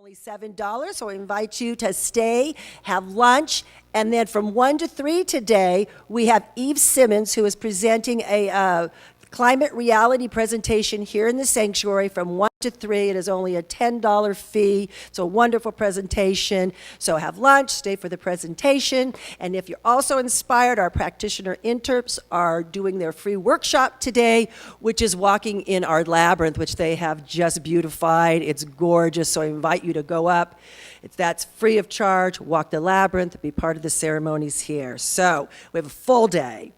only $7, so I invite you to stay, have lunch, and then from 1 to 3 today, we have Eve Simmons, who is presenting a climate reality presentation here in the sanctuary from 1 to 3. It is only a $10 fee. It's a wonderful presentation. So have lunch, stay for the presentation. And if you're also inspired, our practitioner interns are doing their free workshop today, which is walking in our labyrinth, which they have just beautified. It's gorgeous, so I invite you to go up. That's free of charge. Walk the labyrinth, be part of the ceremonies here. So we have a full day.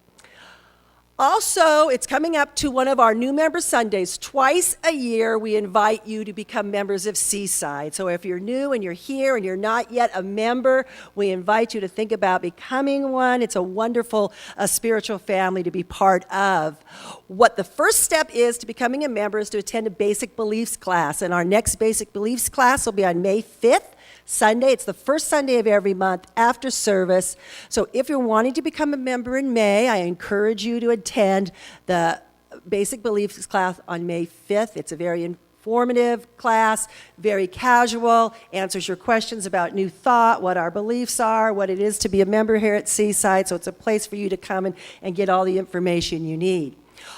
Also, it's coming up to one of our new member Sundays. Twice a year, we invite you to become members of Seaside. So if you're new and you're here and you're not yet a member, we invite you to think about becoming one. It's a wonderful spiritual family to be part of. What the first step is to becoming a member is to attend a basic beliefs class. And our next basic beliefs class will be on May 5th. Sunday. It's the first Sunday of every month after service. So if you're wanting to become a member in May, I encourage you to attend the Basic Beliefs class on May 5th. It's a very informative class, very casual, answers your questions about New Thought, what our beliefs are, what it is to be a member here at Seaside. So it's a place for you to come and get all the information you need.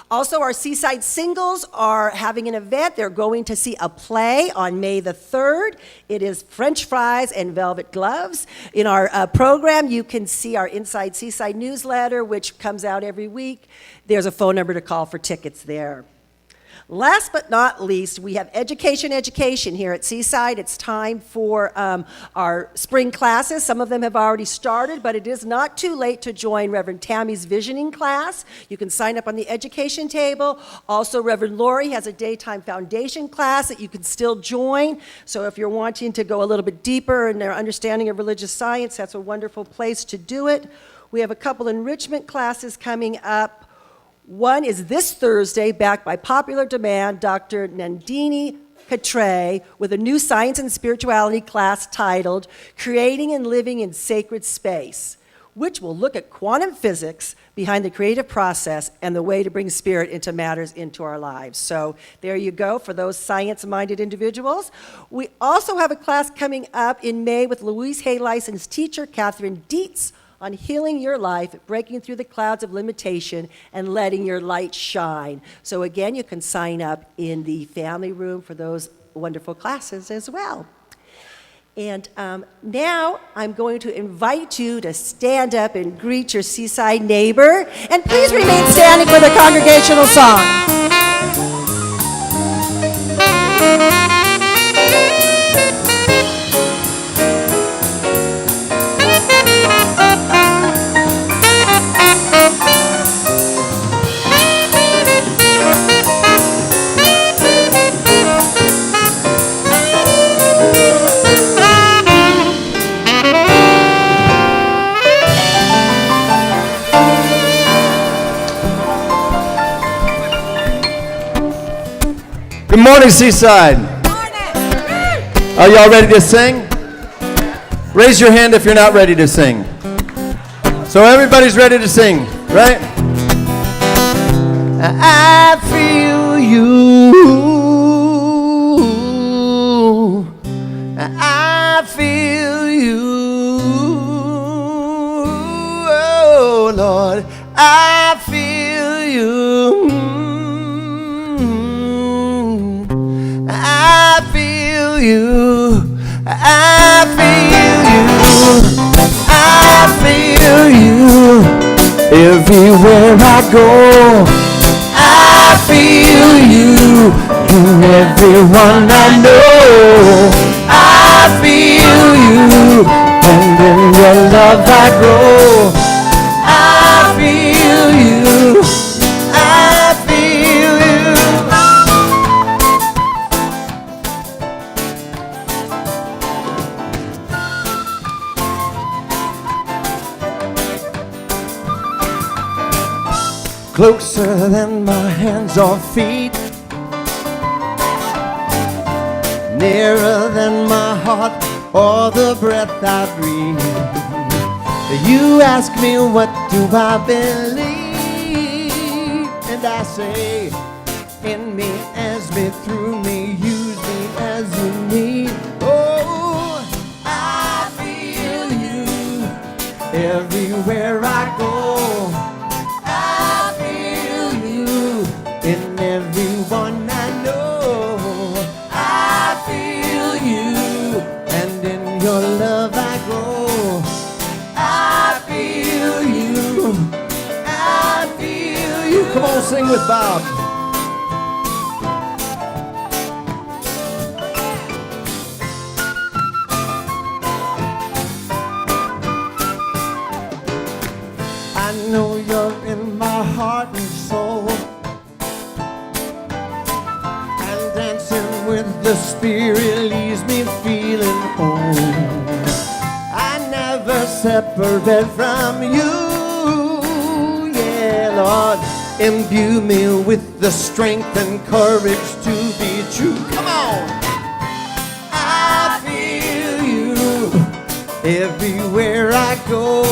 Also, our Seaside singles are having an event. They're going to see a play on May the 3rd. It is French Fries and Velvet Gloves. In our program, you can see our Inside Seaside newsletter, which comes out every week. There's a phone number to call for tickets there. Last but not least, we have education here at Seaside. It's time for our spring classes. Some of them have already started, but it is not too late to join Reverend Tammy's visioning class. You can sign up on the education table. Also, Reverend Lori has a daytime foundation class that you can still join. So if you're wanting to go a little bit deeper in their understanding of religious science, that's a wonderful place to do it. We have a couple enrichment classes coming up. One is this Thursday, backed by popular demand, Dr. Nandini Katre, with a new science and spirituality class titled Creating and Living in Sacred Space, which will look at quantum physics behind the creative process and the way to bring spirit into matters into our lives. So there you go for those science-minded individuals. We also have a class coming up in May with Louise Hay licensed teacher Catherine Dietz on healing your life, breaking through the clouds of limitation, and letting your light shine. So again, you can sign up in the family room for those wonderful classes as well. And now I'm going to invite you to stand up and greet your Seaside neighbor, and please remain standing for the congregational song. Good morning, Seaside. Good morning. Are y'all ready to sing? Raise your hand if you're not ready to sing. So everybody's ready to sing, right? I feel you. I feel you. Oh, Lord, I feel you. I feel you, I feel you, I feel you, everywhere I go, I feel you, in everyone I know, I feel you, and in your love I grow, I feel you, I feel you. Closer than my hands or feet, nearer than my heart or the breath I breathe. You ask me what do I believe, and I say, in me, as me, through me, use me as you need. Oh, Everywhere I go, I feel you. In everyone I know, I feel you. And in your love I grow, I feel you. I feel you. Come on, sing with Bob. I know you're in my heart and soul, and dancing with the Spirit leaves me feeling whole. I never separate from you, yeah, Lord. Imbue me with the strength and courage to be true. Come on! I feel you everywhere I go.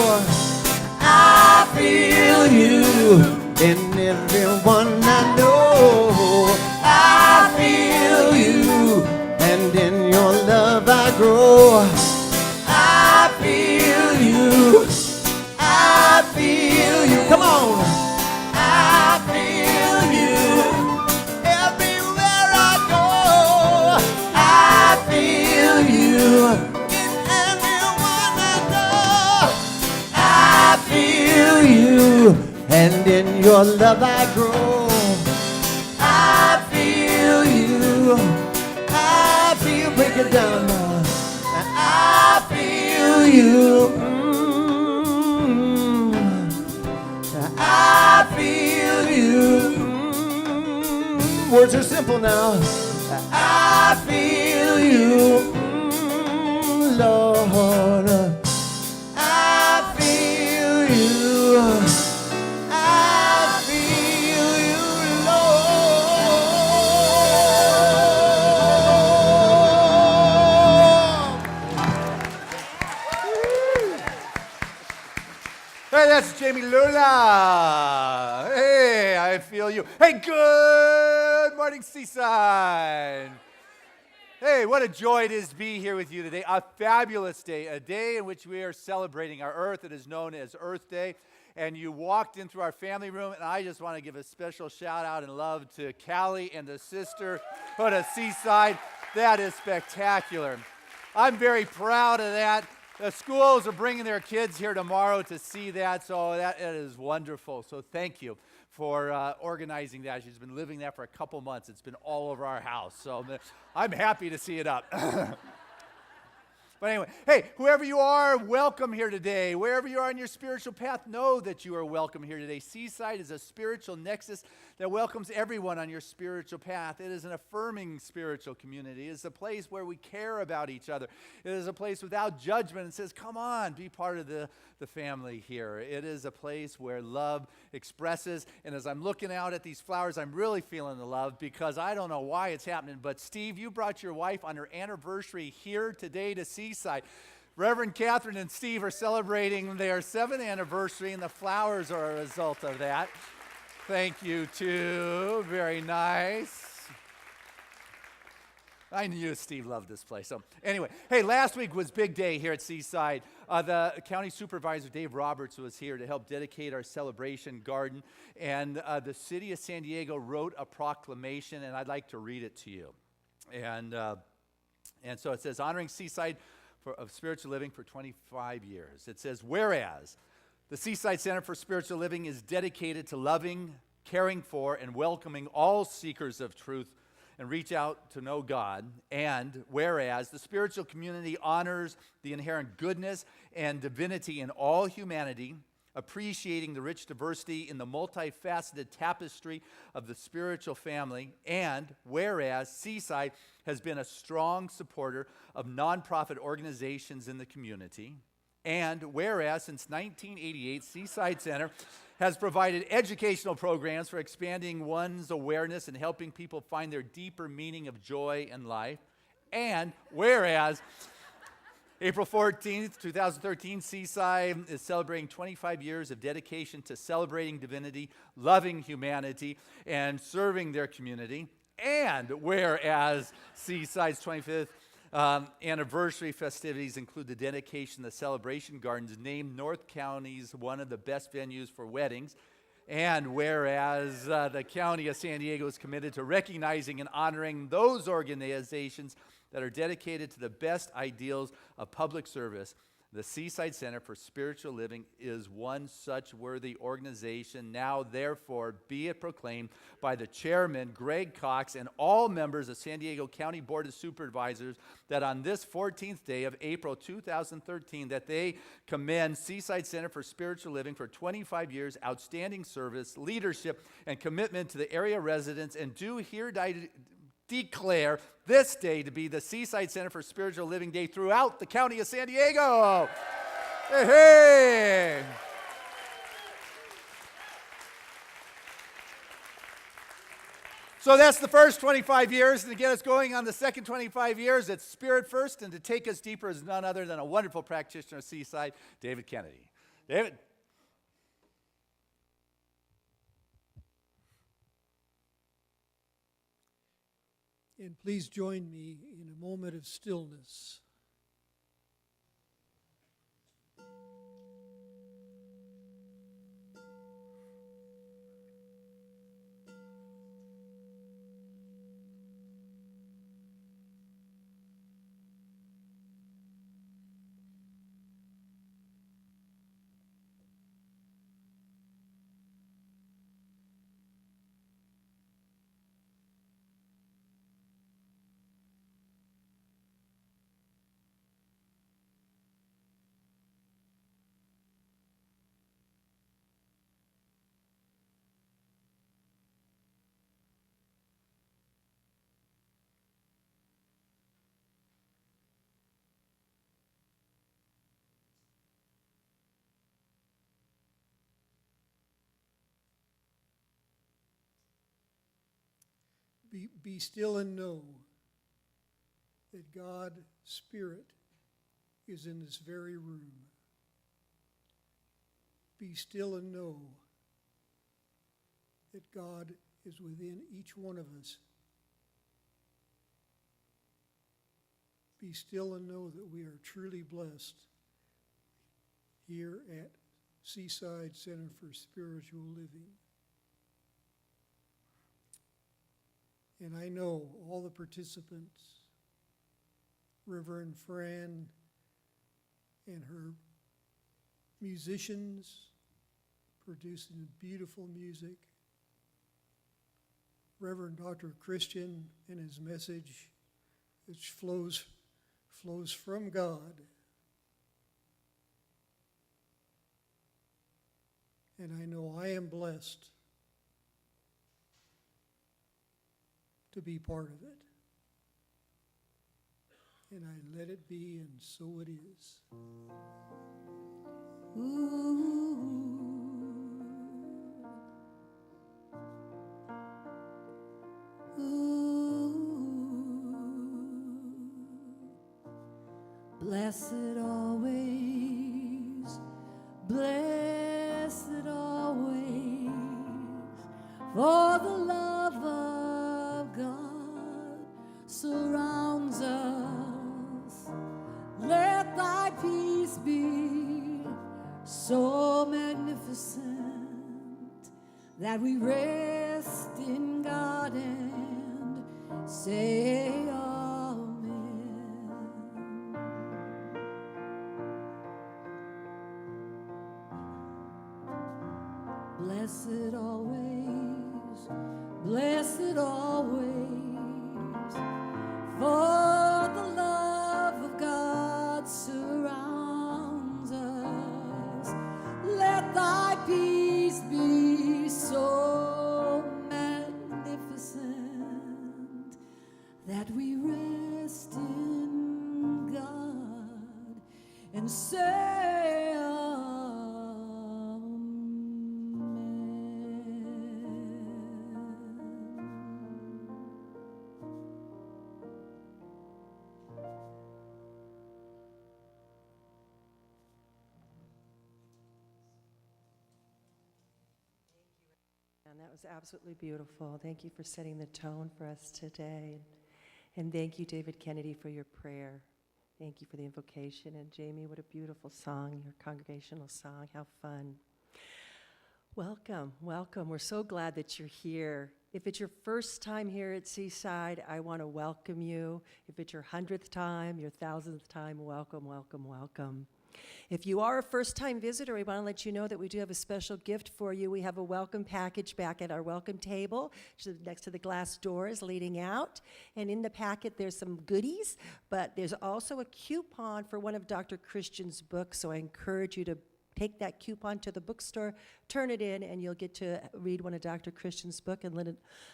I feel you in everyone I know. I feel you, and in your love I grow. I feel you. I feel you. Come on. I feel you everywhere I go. I feel you in everyone I know. I feel you, and in your love I grow. I feel you. I feel, break it down now. I feel you. I feel you. Words are simple now. I feel you, Lord. I feel you. I feel you, Lord. Hey, that's Jamie Lula. Hey, I feel you. Hey, good morning, Seaside. Hey, what a joy it is to be here with you today. A fabulous day, a day in which we are celebrating our Earth. It is known as Earth Day. And you walked in through our family room, and I just want to give a special shout out and love to Callie and the sisterhood of Seaside. That is spectacular. I'm very proud of that. The schools are bringing their kids here tomorrow to see that, so that is wonderful. So thank you for organizing that. She's been living that for a couple months. It's been all over our house, so I'm happy to see it up. But anyway, hey, whoever you are, welcome here today. Wherever you are on your spiritual path, know that you are welcome here today. Seaside is a spiritual nexus that welcomes everyone on your spiritual path. It is an affirming spiritual community. It is a place where we care about each other. It is a place without judgment and says, come on, be part of the family here. It is a place where love expresses. And as I'm looking out at these flowers, I'm really feeling the love because I don't know why it's happening. But Steve, you brought your wife on her anniversary here today to Seaside. Reverend Catherine and Steve are celebrating their 7th anniversary, and the flowers are a result of that. Thank you, too. Very nice. I knew Steve loved this place. So anyway, hey, last week was big day here at Seaside. The county supervisor, Dave Roberts, was here to help dedicate our celebration garden. And the city of San Diego wrote a proclamation, and I'd like to read it to you. And so it says, honoring Seaside of spiritual living for 25 years. It says, whereas the Seaside Center for Spiritual Living is dedicated to loving, caring for, and welcoming all seekers of truth and reach out to know God. And whereas the spiritual community honors the inherent goodness and divinity in all humanity, appreciating the rich diversity in the multifaceted tapestry of the spiritual family. And whereas Seaside has been a strong supporter of nonprofit organizations in the community. And whereas since 1988, Seaside Center has provided educational programs for expanding one's awareness and helping people find their deeper meaning of joy in life. And whereas April 14th, 2013, Seaside is celebrating 25 years of dedication to celebrating divinity, loving humanity, and serving their community. And whereas Seaside's 25th Anniversary festivities include the dedication of the Celebration Gardens, named North County's one of the best venues for weddings. And whereas the County of San Diego is committed to recognizing and honoring those organizations that are dedicated to the best ideals of public service, the Seaside Center for Spiritual Living is one such worthy organization. Now, therefore, be it proclaimed by the chairman, Greg Cox, and all members of San Diego County Board of Supervisors that on this 14th day of April 2013, that they commend Seaside Center for Spiritual Living for 25 years, outstanding service, leadership, and commitment to the area residents, and do hereby declare this day to be the Seaside Center for Spiritual Living Day throughout the County of San Diego. Hey, hey. So that's the first 25 years, and to get us going on the second 25 years, it's Spirit First, and to take us deeper is none other than a wonderful practitioner of Seaside, David Kennedy. David. And please join me in a moment of stillness. Be still and know that God, Spirit, is in this very room. Be still and know that God is within each one of us. Be still and know that we are truly blessed here at Seaside Center for Spiritual Living. And I know all the participants, Reverend Fran and her musicians producing beautiful music, Reverend Dr. Christian and his message, which flows from God. And I know I am blessed to be part of it. And I let it be, and so it is. Ooh. Ooh. Blessed always, blessed always, for the love of God surrounds us. Let thy peace be so magnificent that we rest in God and say amen. Blessed always, blessed always, for the love of God surrounds us. Let thy peace be so magnificent that we rest in God and say And that was absolutely beautiful. Thank you for setting the tone for us today. And thank you, David Kennedy, for your prayer. Thank you for the invocation. And Jamie, what a beautiful song, your congregational song. How fun. Welcome, welcome. We're so glad that you're here. If it's your first time here at Seaside, I want to welcome you. If it's your 100th time, your 1000th time, welcome, welcome, welcome. If you are a first-time visitor, we want to let you know that we do have a special gift for you. We have a welcome package back at our welcome table, which is next to the glass doors leading out. And in the packet, there's some goodies, but there's also a coupon for one of Dr. Christian's books, so I encourage you to take that coupon to the bookstore, turn it in, and you'll get to read one of Dr. Christian's book and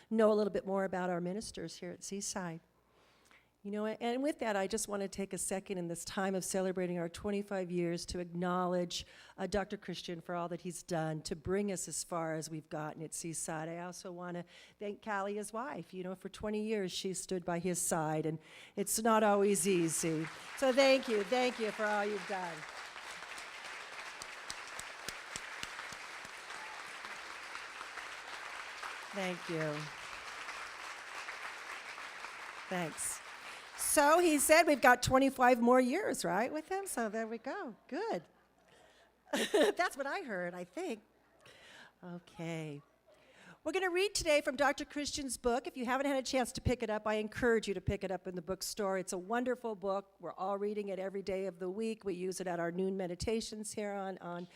know a little bit more about our ministers here at Seaside. You know, and with that, I just want to take a second in this time of celebrating our 25 years to acknowledge Dr. Christian for all that he's done to bring us as far as we've gotten at Seaside. I also want to thank Callie, his wife. You know, for 20 years, she stood by his side, and it's not always easy. So thank you for all you've done. Thank you. Thanks. So he said we've got 25 more years, right, with him? So there we go. Good. That's what I heard, I think. Okay. We're going to read today from Dr. Christian's book. If you haven't had a chance to pick it up, I encourage you to pick it up in the bookstore. It's a wonderful book. We're all reading it every day of the week. We use it at our noon meditations here on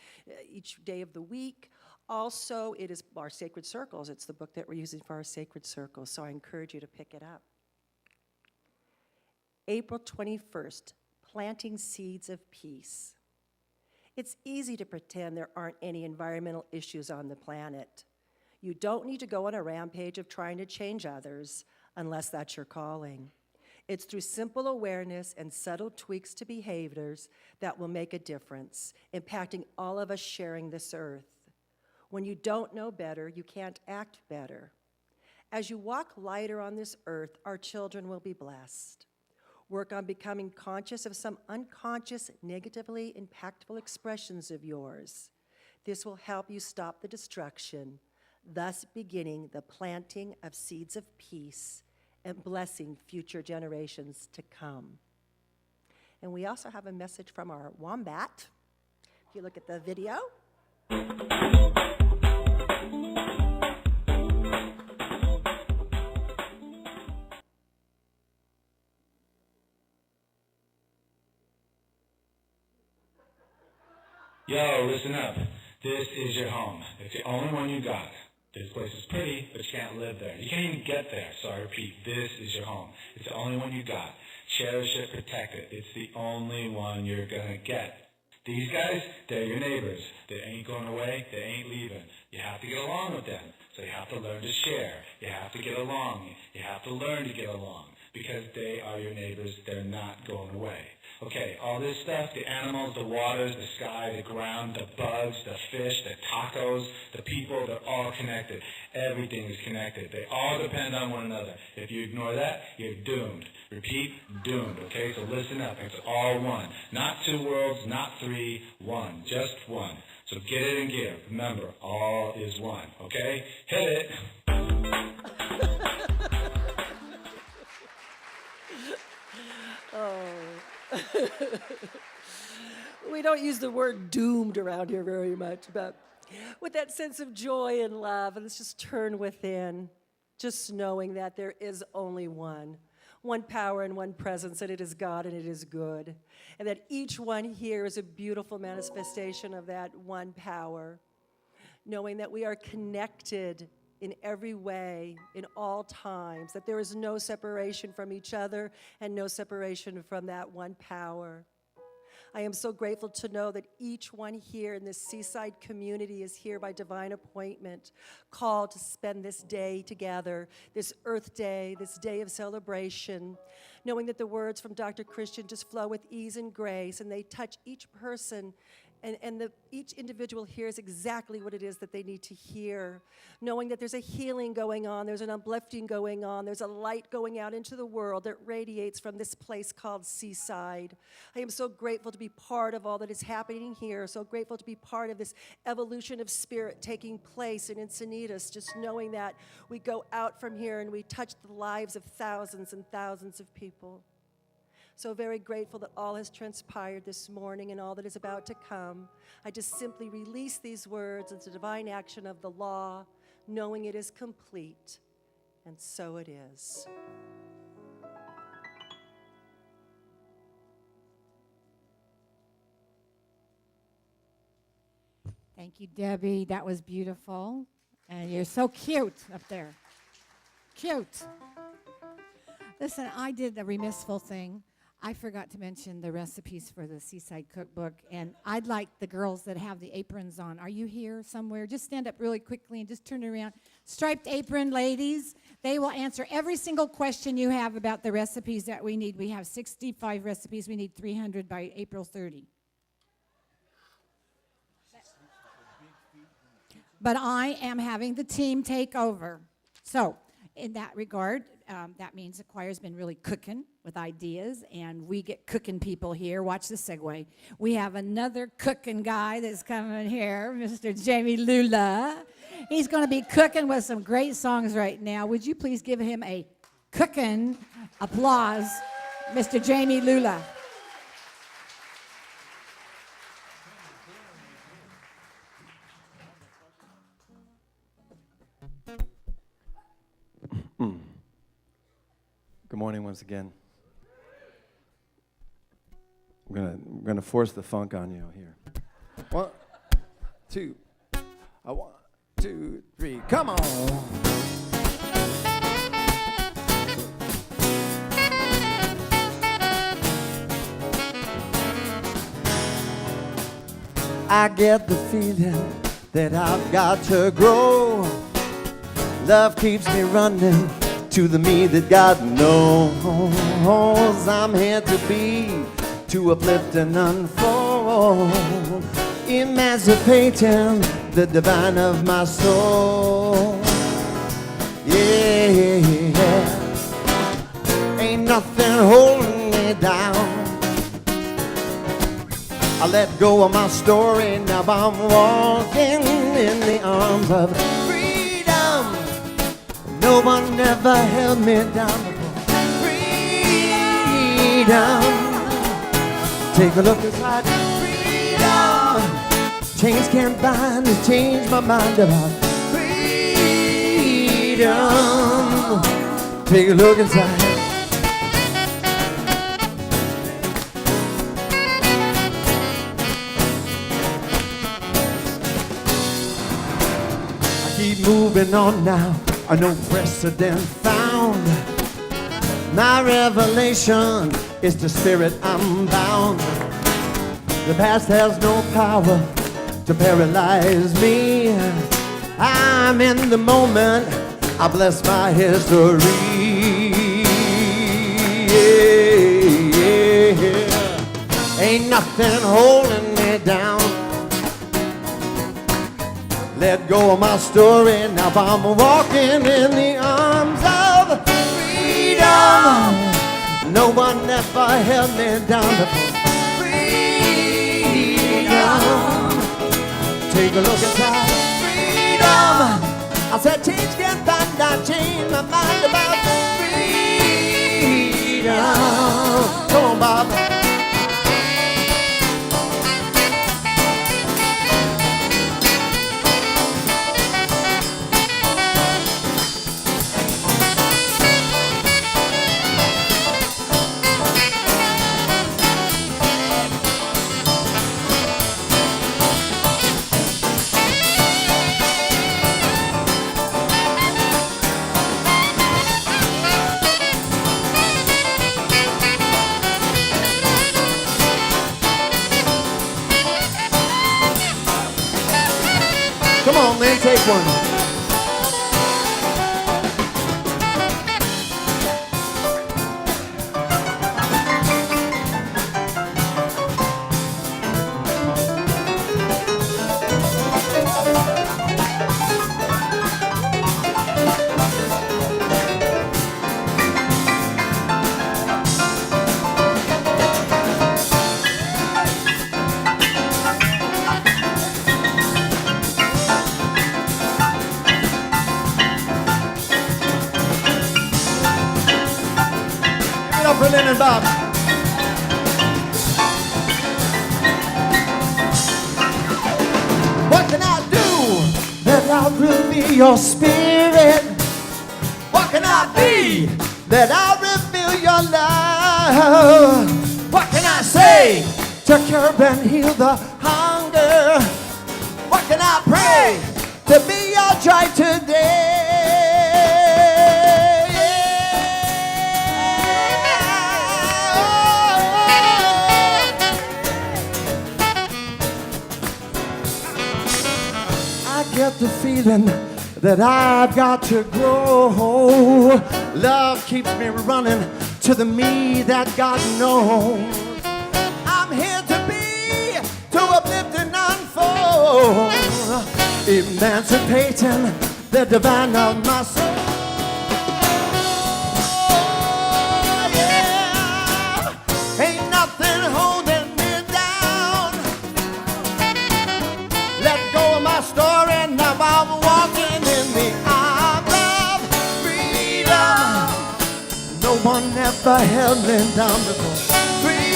each day of the week. Also, it is our Sacred Circles. It's the book that we're using for our Sacred Circles, so I encourage you to pick it up. April 21st, planting seeds of peace. It's easy to pretend there aren't any environmental issues on the planet. You don't need to go on a rampage of trying to change others unless that's your calling. It's through simple awareness and subtle tweaks to behaviors that will make a difference, impacting all of us sharing this earth. When you don't know better, you can't act better. As you walk lighter on this earth, our children will be blessed. Work on becoming conscious of some unconscious, negatively impactful expressions of yours. This will help you stop the destruction, thus beginning the planting of seeds of peace and blessing future generations to come. And we also have a message from our wombat. If you look at the video. Yo, listen up. This is your home. It's the only one you got. This place is pretty, but you can't live there. You can't even get there. So I repeat, this is your home. It's the only one you got. Cherish it, protect it. It's the only one you're gonna get. These guys, they're your neighbors. They ain't going away. They ain't leaving. You have to get along with them. So you have to learn to share. You have to get along. You have to learn to get along. Because they are your neighbors. They're not going away. Okay, all this stuff, the animals, the waters, the sky, the ground, the bugs, the fish, the tacos, the people, they're all connected. Everything is connected. They all depend on one another. If you ignore that, you're doomed. Repeat, doomed. Okay, so listen up. It's all one. Not two worlds, not three, one. Just one. So get it and give. Remember, all is one. Okay? Hit it. We don't use the word doomed around here very much, but with that sense of joy and love, and let's just turn within, just knowing that there is only one power and one presence, and it is God and it is good, and that each one here is a beautiful manifestation of that one power, knowing that we are connected in every way, in all times, that there is no separation from each other and no separation from that one power. I am so grateful to know that each one here in this Seaside community is here by divine appointment, called to spend this day together, this Earth Day, this day of celebration, knowing that the words from Dr. Christian just flow with ease and grace, and they touch each person And each individual hears exactly what it is that they need to hear, knowing that there's a healing going on, there's an uplifting going on, there's a light going out into the world that radiates from this place called Seaside. I am so grateful to be part of all that is happening here, so grateful to be part of this evolution of spirit taking place in Encinitas, just knowing that we go out from here and we touch the lives of thousands and thousands of people. So very grateful that all has transpired this morning and all that is about to come. I just simply release these words into divine action of the law, knowing it is complete, and so it is. Thank you, Debbie. That was beautiful. And you're so cute up there. Cute. Listen, I did a remissful thing. I forgot to mention the recipes for the Seaside Cookbook, and I'd like the girls that have the aprons on. Are you here somewhere? Just stand up really quickly and just turn around. Striped apron ladies, they will answer every single question you have about the recipes that we need. We have 65 recipes. We need 300 by April 30. But I am having the team take over. So in that regard, that means the choir's been really cooking with ideas, and we get cooking people here. Watch the segue. We have another cooking guy that's coming here, Mr. Jamie Lula. He's going to be cooking with some great songs right now. Would you please give him a cooking applause, Mr. Jamie Lula? Good morning once again. We're gonna force the funk on you here. 1, 2, 1, 2, 3, come on. I get the feeling that I've got to grow. Love keeps me running to the me that God knows. I'm here to be, to uplift and unfold, emancipating the divine of my soul. Yeah, ain't nothing holding me down. I let go of my story, now I'm walking in the arms of freedom. No one ever held me down before. Freedom. Take a look inside. Freedom. Chains can't bind me, change my mind about freedom. Take a look inside. I keep moving on now. No precedent found. My revelation is the spirit I'm bound. The past has no power to paralyze me. I'm in the moment, I bless my history. Yeah. Ain't nothing holding me down. Let go of my story, now I'm walking in the arms of freedom. No one ever held me down before. Freedom. Take a look inside. Freedom. I said change can't bind, I changed my mind about freedom. Come on, Bob. Come on, man, take one. Bob. What can I do that I'll reveal your spirit? What can I be that I'll reveal your love? What can I say to curb and heal the hunger? What can I pray to be your joy today? I get the feeling that I've got to grow. Love keeps me running to the me that God knows. I'm here to be, to uplift and unfold, emancipating the divine of my soul. Yeah, ain't nothing holding me down. Let go of my story, now I'm walking in the arms of freedom. No one ever held me down before. Freedom,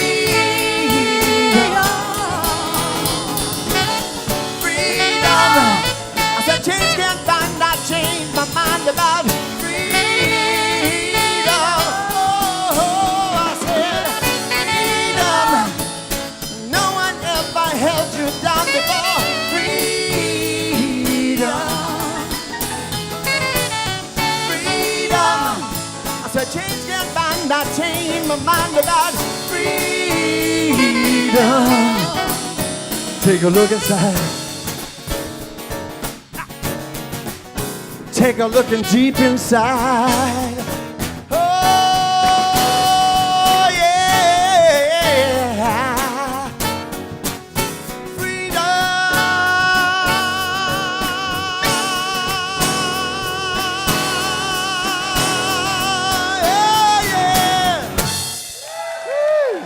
freedom. I said change can't find, I changed my mind about freedom. Oh, I said freedom. No one ever held you down before. Freedom, freedom. I said change can't find, I changed my mind about freedom. Take a look inside. Take a look in deep inside. Oh, yeah. Freedom. Yeah, yeah. Woo.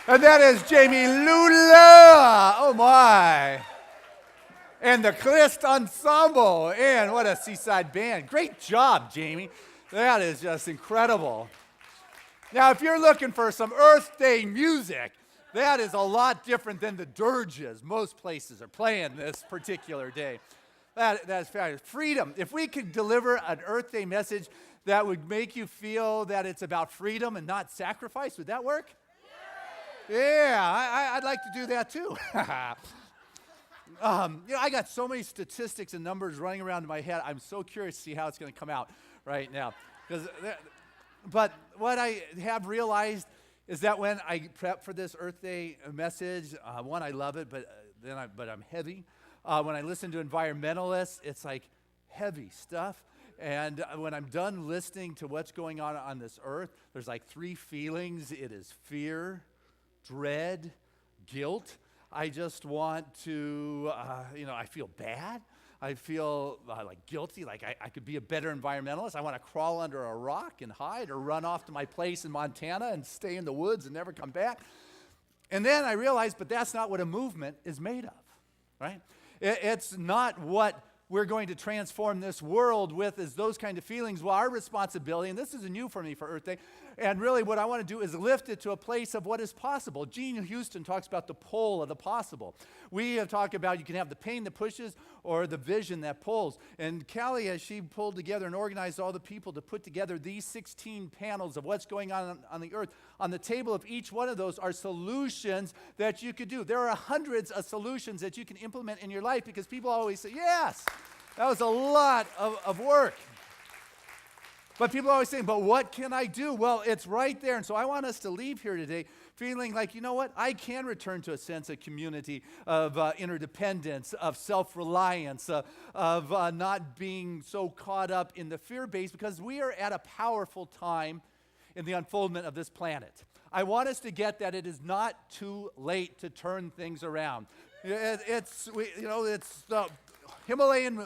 And that is Jamie Lula. Oh my. And the Clist Ensemble. And what a Seaside band. Great job, Jamie. That is just incredible. Now, if you're looking for some Earth Day music, that is a lot different than the dirges most places are playing this particular day. That is fabulous. Freedom. If we could deliver an Earth Day message that would make you feel that it's about freedom and not sacrifice, would that work? Yeah, I'd like to do that too. I got so many statistics and numbers running around in my head. I'm so curious to see how it's going to come out right now. But what I have realized is that when I prep for this Earth Day message, one, I love it, but I'm heavy. When I listen to environmentalists, it's like heavy stuff. And when I'm done listening to what's going on this earth, there's like three feelings. It is fear, dread, guilt. I just want to, I feel bad. I feel like guilty, like I could be a better environmentalist. I want to crawl under a rock and hide, or run off to my place in Montana and stay in the woods and never come back. And then I realized, but that's not what a movement is made of, right? It's not what we're going to transform this world with, is those kind of feelings. Well, our responsibility, and this is new for me for Earth Day, and really what I want to do is lift it to a place of what is possible. Gene Houston talks about the pull of the possible. We have talked about you can have the pain that pushes or the vision that pulls. And Callie, as she pulled together and organized all the people to put together these 16 panels of what's going on the earth, on the table of each one of those are solutions that you could do. There are hundreds of solutions that you can implement in your life, because people always say, yes, that was a lot of work. But people are always saying, but what can I do? Well, it's right there. And so I want us to leave here today feeling like, you know what? I can return to a sense of community, of interdependence, of self-reliance, of not being so caught up in the fear base, because we are at a powerful time in the unfoldment of this planet. I want us to get that it is not too late to turn things around. It's the Himalayan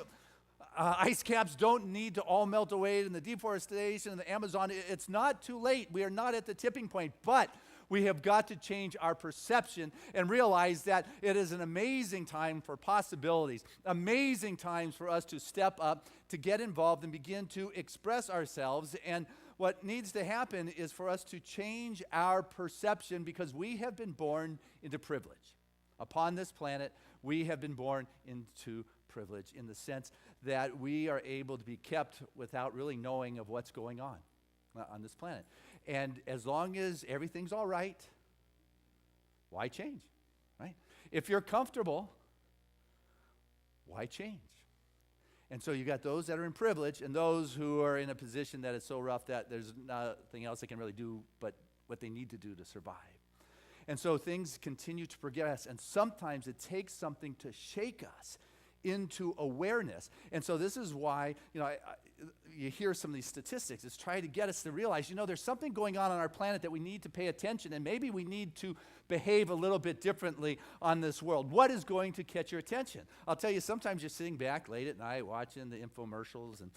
ice caps don't need to all melt away in the deforestation in the Amazon. It's not too late. We are not at the tipping point. But We have got to change our perception and realize that it is an amazing time for possibilities, amazing times for us to step up, to get involved and begin to express ourselves. And what needs to happen is for us to change our perception, because we have been born into privilege. Upon this planet, we have been born into privilege in the sense that we are able to be kept without really knowing of what's going on this planet. And as long as everything's all right, why change, right? If you're comfortable, why change? And so you got those that are in privilege and those who are in a position that is so rough that there's nothing else they can really do but what they need to do to survive. And so things continue to progress, and sometimes it takes something to shake us into awareness. And so this is why, you hear some of these statistics. It's trying to get us to realize, there's something going on our planet that we need to pay attention, and maybe we need to behave a little bit differently on this world. What is going to catch your attention? I'll tell you, sometimes you're sitting back late at night watching the infomercials, and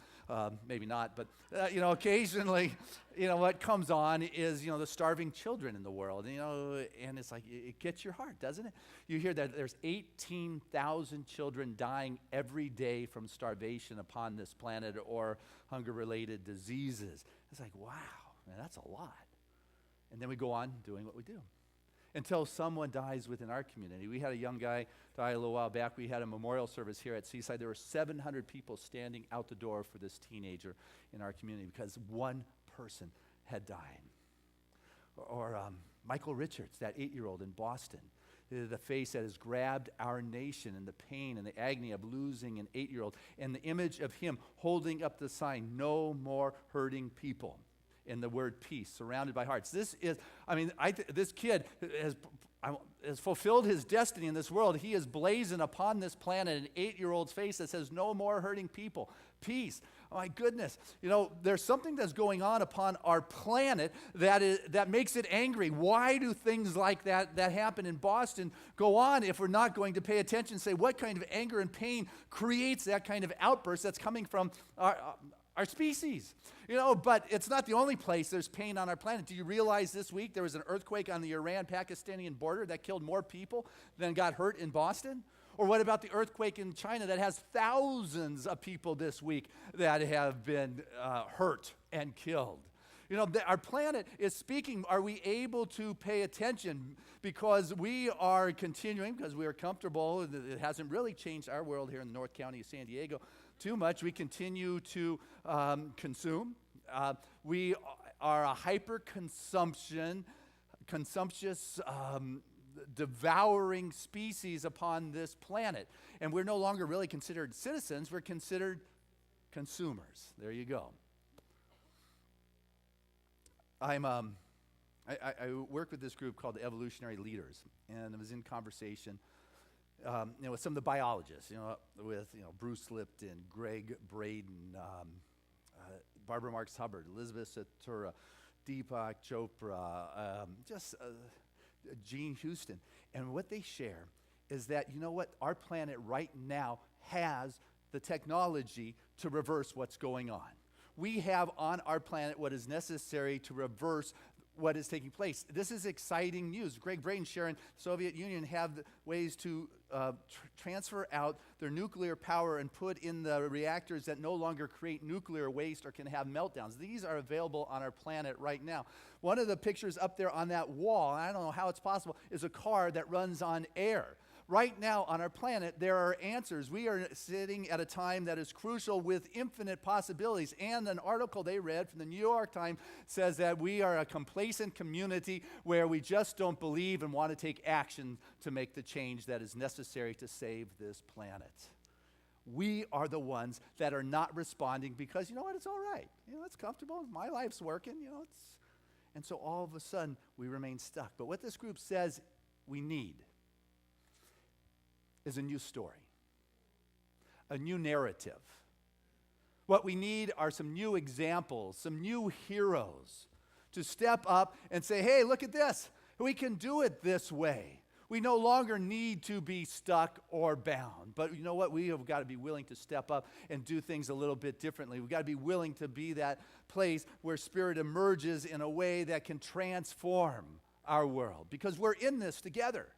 maybe not, but occasionally, what comes on is, the starving children in the world, and it's like, it gets your heart, doesn't it? You hear that there's 18,000 children dying every day from starvation upon this planet or hunger-related diseases. It's like, wow, man, that's a lot. And then we go on doing what we do until someone dies within our community. We had a young guy die a little while back. We had a memorial service here at Seaside. There were 700 people standing out the door for this teenager in our community because one person had died. Or Michael Richards, that 8-year-old in Boston, the face that has grabbed our nation and the pain and the agony of losing an 8-year-old, and the image of him holding up the sign, "No more hurting people," in the word peace, surrounded by hearts. This kid has fulfilled his destiny in this world. He is blazoned upon this planet an 8-year-old's face that says, "No more hurting people, peace." Oh my goodness, there's something that's going on upon our planet that makes it angry. Why do things like that happen in Boston go on if we're not going to pay attention and say what kind of anger and pain creates that kind of outburst that's coming from our species? But it's not the only place there's pain on our planet. Do you realize this week there was an earthquake on the Iran-Pakistani border that killed more people than got hurt in Boston? Or what about the earthquake in China that has thousands of people this week that have been hurt and killed? Our planet is speaking. Are we able to pay attention? Because we are continuing, because we are comfortable. It hasn't really changed our world here in the North County of San Diego too much. We continue to consume. We are a consumptuous, devouring species upon this planet. And we're no longer really considered citizens. We're considered consumers. There you go. I work with this group called the Evolutionary Leaders, and I was in conversation with some of the biologists, with Bruce Lipton, Greg Braden, Barbara Marx Hubbard, Elizabeth Satura, Deepak Chopra, Gene Houston. And what they share is that, our planet right now has the technology to reverse what's going on. We have on our planet what is necessary to reverse what is taking place. This is exciting news. Greg Braden sharing the Soviet Union have ways to transfer out their nuclear power and put in the reactors that no longer create nuclear waste or can have meltdowns. These are available on our planet right now. One of the pictures up there on that wall, and I don't know how it's possible, is a car that runs on air. Right now on our planet, there are answers. We are sitting at a time that is crucial with infinite possibilities. And an article they read from the New York Times says that we are a complacent community where we just don't believe and want to take action to make the change that is necessary to save this planet. We are the ones that are not responding because, it's all right. It's comfortable. My life's working. And so all of a sudden, we remain stuck. But what this group says we need is a new story, a new narrative. What we need are some new examples, some new heroes to step up and say, hey, look at this. We can do it this way. We no longer need to be stuck or bound. But you know what? We have got to be willing to step up and do things a little bit differently. We've got to be willing to be that place where Spirit emerges in a way that can transform our world because we're in this together.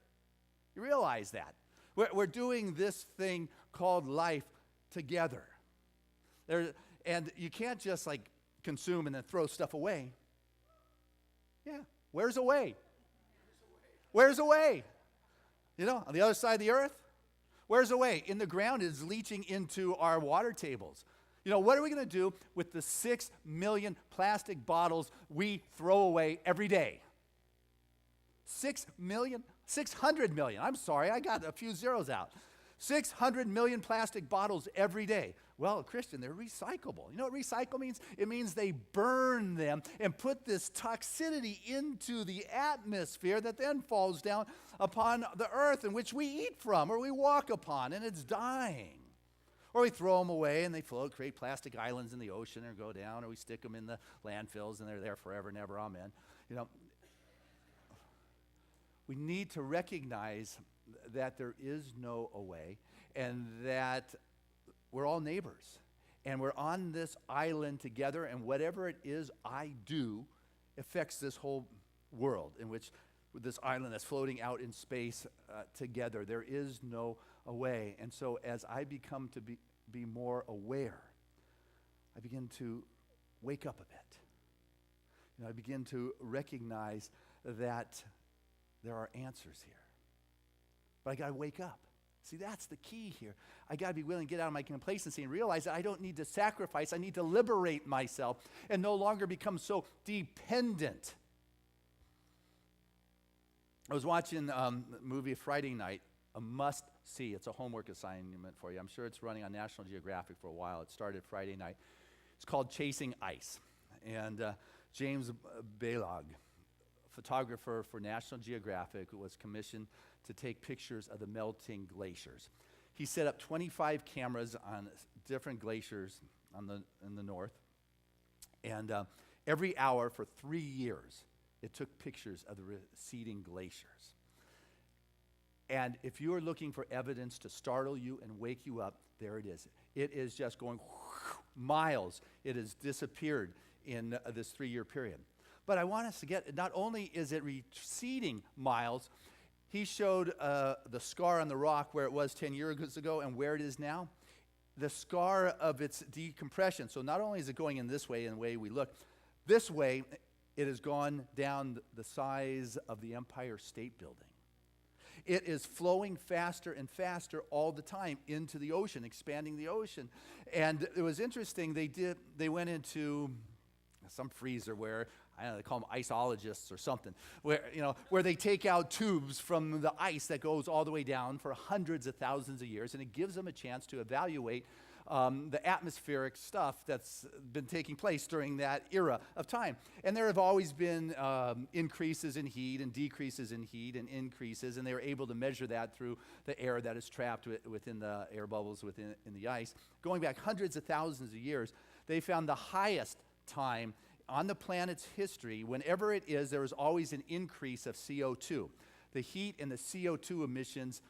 You realize that. We're doing this thing called life together. And you can't just like consume and then throw stuff away. Yeah, where's away? Where's away? You know, on the other side of the earth? Where's away? In the ground is leaching into our water tables. You know, what are we going to do with the 6 million plastic bottles we throw away every day? 6 million? 600 million. I'm sorry, I got a few zeros out. 600 million plastic bottles every day. Well, Christian, they're recyclable. You know what recycle means? It means they burn them and put this toxicity into the atmosphere that then falls down upon the earth in which we eat from or we walk upon, and it's dying. Or we throw them away and they float, create plastic islands in the ocean or go down, or we stick them in the landfills and they're there forever and ever, amen. You know, we need to recognize that there is no away and that we're all neighbors and we're on this island together, and whatever it is I do affects this whole world in which this island that's floating out in space together. There is no away. And so as I become to be more aware, I begin to wake up a bit. You know, I begin to recognize that there are answers here. But I got to wake up. See, that's the key here. I got to be willing to get out of my complacency and realize that I don't need to sacrifice. I need to liberate myself and no longer become so dependent. I was watching the movie Friday night, a must-see. It's a homework assignment for you. I'm sure it's running on National Geographic for a while. It started Friday night. It's called Chasing Ice. And James Balog, photographer for National Geographic, was commissioned to take pictures of the melting glaciers. He set up 25 cameras on different glaciers in the north. And every hour for 3 years, it took pictures of the receding glaciers. And if you are looking for evidence to startle you and wake you up, there it is. It is just going miles. It has disappeared in this 3-year period. But I want us to get, not only is it receding miles, he showed the scar on the rock where it was 10 years ago and where it is now. The scar of its decompression. So not only is it going in this way, in the way we look, this way it has gone down the size of the Empire State Building. It is flowing faster and faster all the time into the ocean, expanding the ocean. And it was interesting, they went into some freezer where, I don't know, they call them iceologists or something, where they take out tubes from the ice that goes all the way down for hundreds of thousands of years, and it gives them a chance to evaluate the atmospheric stuff that's been taking place during that era of time. And there have always been increases in heat and decreases in heat and increases, and they were able to measure that through the air that is trapped within the air bubbles in the ice. Going back hundreds of thousands of years, they found the highest time on the planet's history. Whenever it is, there is always an increase of CO2. The heat and the CO2 emissions,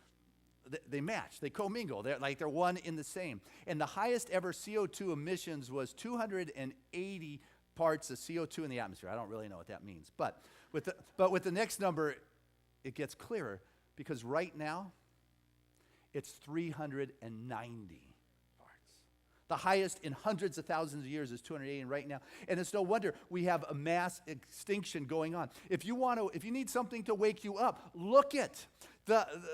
they match, they commingle. They're one in the same. And the highest ever CO2 emissions was 280 parts of CO2 in the atmosphere. I don't really know what that means. But with the next number, it gets clearer, because right now, it's 390. The highest in hundreds of thousands of years is 280 right now. And it's no wonder we have a mass extinction going on. If you need something to wake you up, look at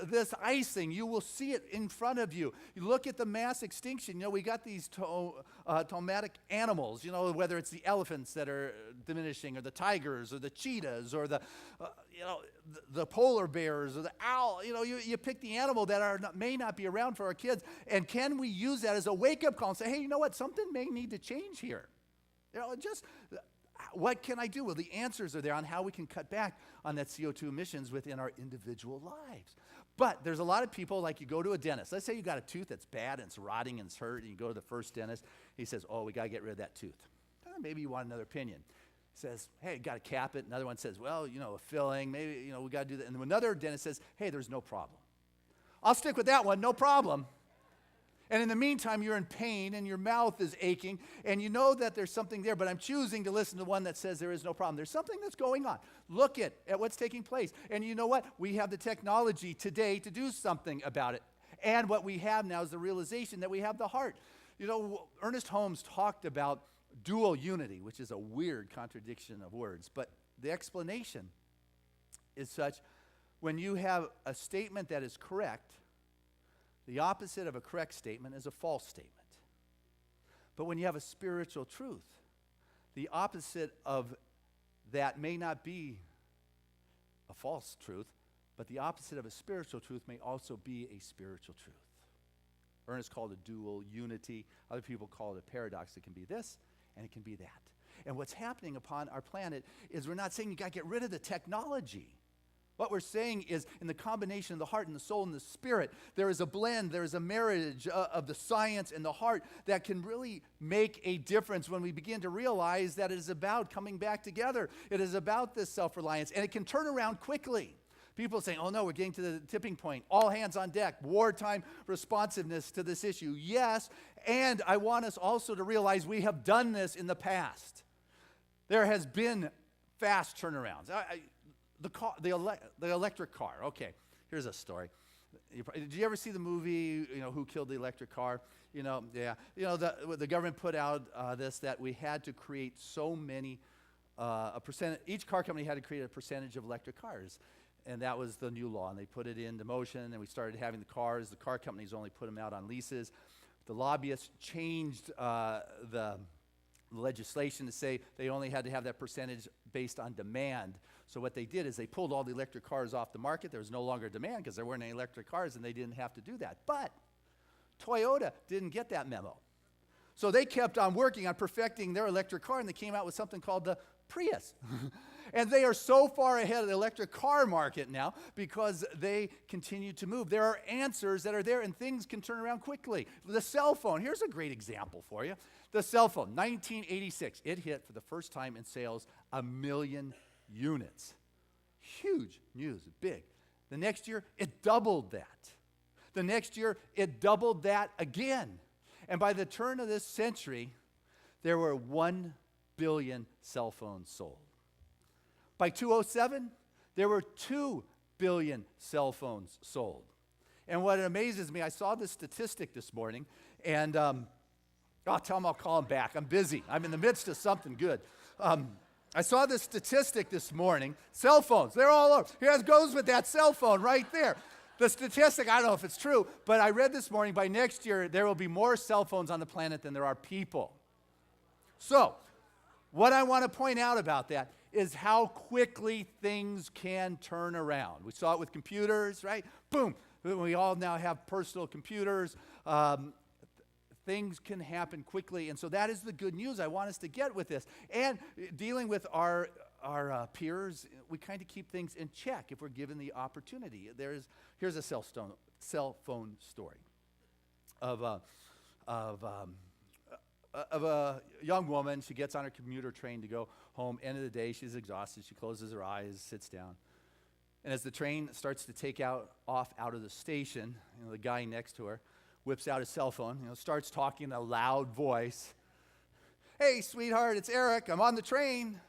this ice thing. You will see it in front of you. You look at the mass extinction. We got these tomatic animals, whether it's the elephants that are diminishing, or the tigers, or the cheetahs, or the polar bears, or the owl. You pick the animal that may not be around for our kids, and can we use that as a wake-up call and say, hey, you know what, something may need to change here. What can I do? Well, the answers are there on how we can cut back on that CO2 emissions within our individual lives. But there's a lot of people, like you go to a dentist. Let's say you got a tooth that's bad and it's rotting and it's hurt, and you go to the first dentist. He says, oh, we got to get rid of that tooth. Maybe you want another opinion. He says, hey, got to cap it. Another one says, well, a filling. Maybe, we got to do that. And another dentist says, hey, there's no problem. I'll stick with that one, no problem. And in the meantime, you're in pain and your mouth is aching and you know that there's something there, but I'm choosing to listen to one that says there is no problem. There's something that's going on. Look at what's taking place. And you know what? We have the technology today to do something about it. And what we have now is the realization that we have the heart. You know, Ernest Holmes talked about dual unity, which is a weird contradiction of words, but the explanation is such: when you have a statement that is correct, the opposite of a correct statement is a false statement. But when you have a spiritual truth, the opposite of that may not be a false truth, but the opposite of a spiritual truth may also be a spiritual truth. Ernest called it dual unity. Other people call it a paradox. It can be this and it can be that. And what's happening upon our planet is we're not saying you got to get rid of the technology. What we're saying is, in the combination of the heart and the soul and the spirit, there is a blend, there is a marriage of the science and the heart that can really make a difference when we begin to realize that it is about coming back together. It is about this self-reliance, and it can turn around quickly. People saying, oh no, we're getting to the tipping point. All hands on deck, wartime responsiveness to this issue. Yes, and I want us also to realize we have done this in the past. There has been fast turnarounds. The electric car. Okay, here's a story. Did you ever see the movie, Who Killed the Electric Car? Yeah. The government put out that we had to create so many, each car company had to create a percentage of electric cars. And that was the new law. And they put it into motion, and we started having the cars. The car companies only put them out on leases. The lobbyists changed the legislation to say they only had to have that percentage based on demand. So what they did is they pulled all the electric cars off the market. There was no longer demand because there weren't any electric cars, and they didn't have to do that. But Toyota didn't get that memo. So they kept on working on perfecting their electric car, and they came out with something called the Prius. And they are so far ahead of the electric car market now because they continue to move. There are answers that are there, and things can turn around quickly. The cell phone, here's a great example for you. The cell phone, 1986, it hit for the first time in sales 1 million units. Huge news, big. The next year, it doubled that. The next year, it doubled that again. And by the turn of this century, there were 1 billion cell phones sold. By 2007, there were 2 billion cell phones sold. And what amazes me, I saw this statistic this morning, and I'll tell him I'll call him back. I'm busy. I'm in the midst of something good. I saw this statistic this morning. Cell phones, they're all over. Here it goes with that cell phone right there. The statistic, I don't know if it's true, but I read this morning, by next year, there will be more cell phones on the planet than there are people. So, what I want to point out about that is how quickly things can turn around. We saw it with computers, right? Boom. We all now have personal computers. Things can happen quickly. And so that is the good news I want us to get with this. And dealing with our peers, we kind of keep things in check if we're given the opportunity. Here's a cell phone story of a young woman. She gets on her commuter train to go home. End of the day, she's exhausted. She closes her eyes, sits down. And as the train starts to take off out of the station, the guy next to her whips out his cell phone, starts talking in a loud voice. Hey, sweetheart, it's Eric. I'm on the train.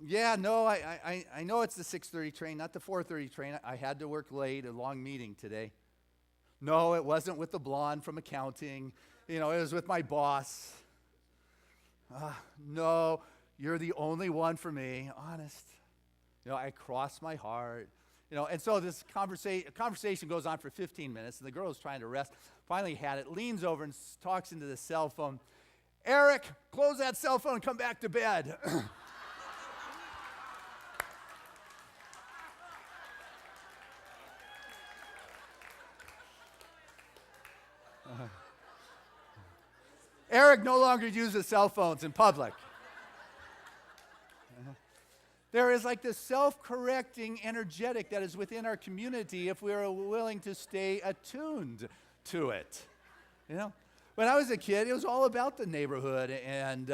Yeah, no, I know it's the 6:30 train, not the 4:30 train. I had to work late, a long meeting today. No, it wasn't with the blonde from accounting. It was with my boss. No, you're the only one for me, honest. I cross my heart. And so this conversation goes on for 15 minutes, and the girl is trying to rest. Finally had it, leans over and talks into the cell phone. Eric, close that cell phone and come back to bed. Eric no longer uses cell phones in public. There is like this self-correcting energetic that is within our community if we are willing to stay attuned to it. When I was a kid, it was all about the neighborhood and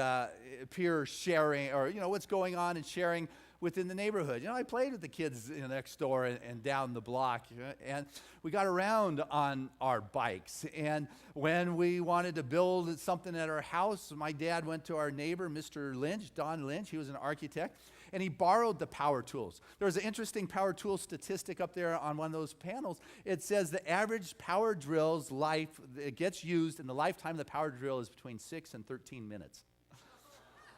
peer sharing, or what's going on and sharing within the neighborhood. You know, I played with the kids next door and down the block, and we got around on our bikes. And when we wanted to build something at our house, my dad went to our neighbor, Mr. Lynch, Don Lynch. He was an architect, and he borrowed the power tools. There was an interesting power tool statistic up there on one of those panels. It says the average power drill's life, it gets used, and the lifetime of the power drill is between 6 and 13 minutes.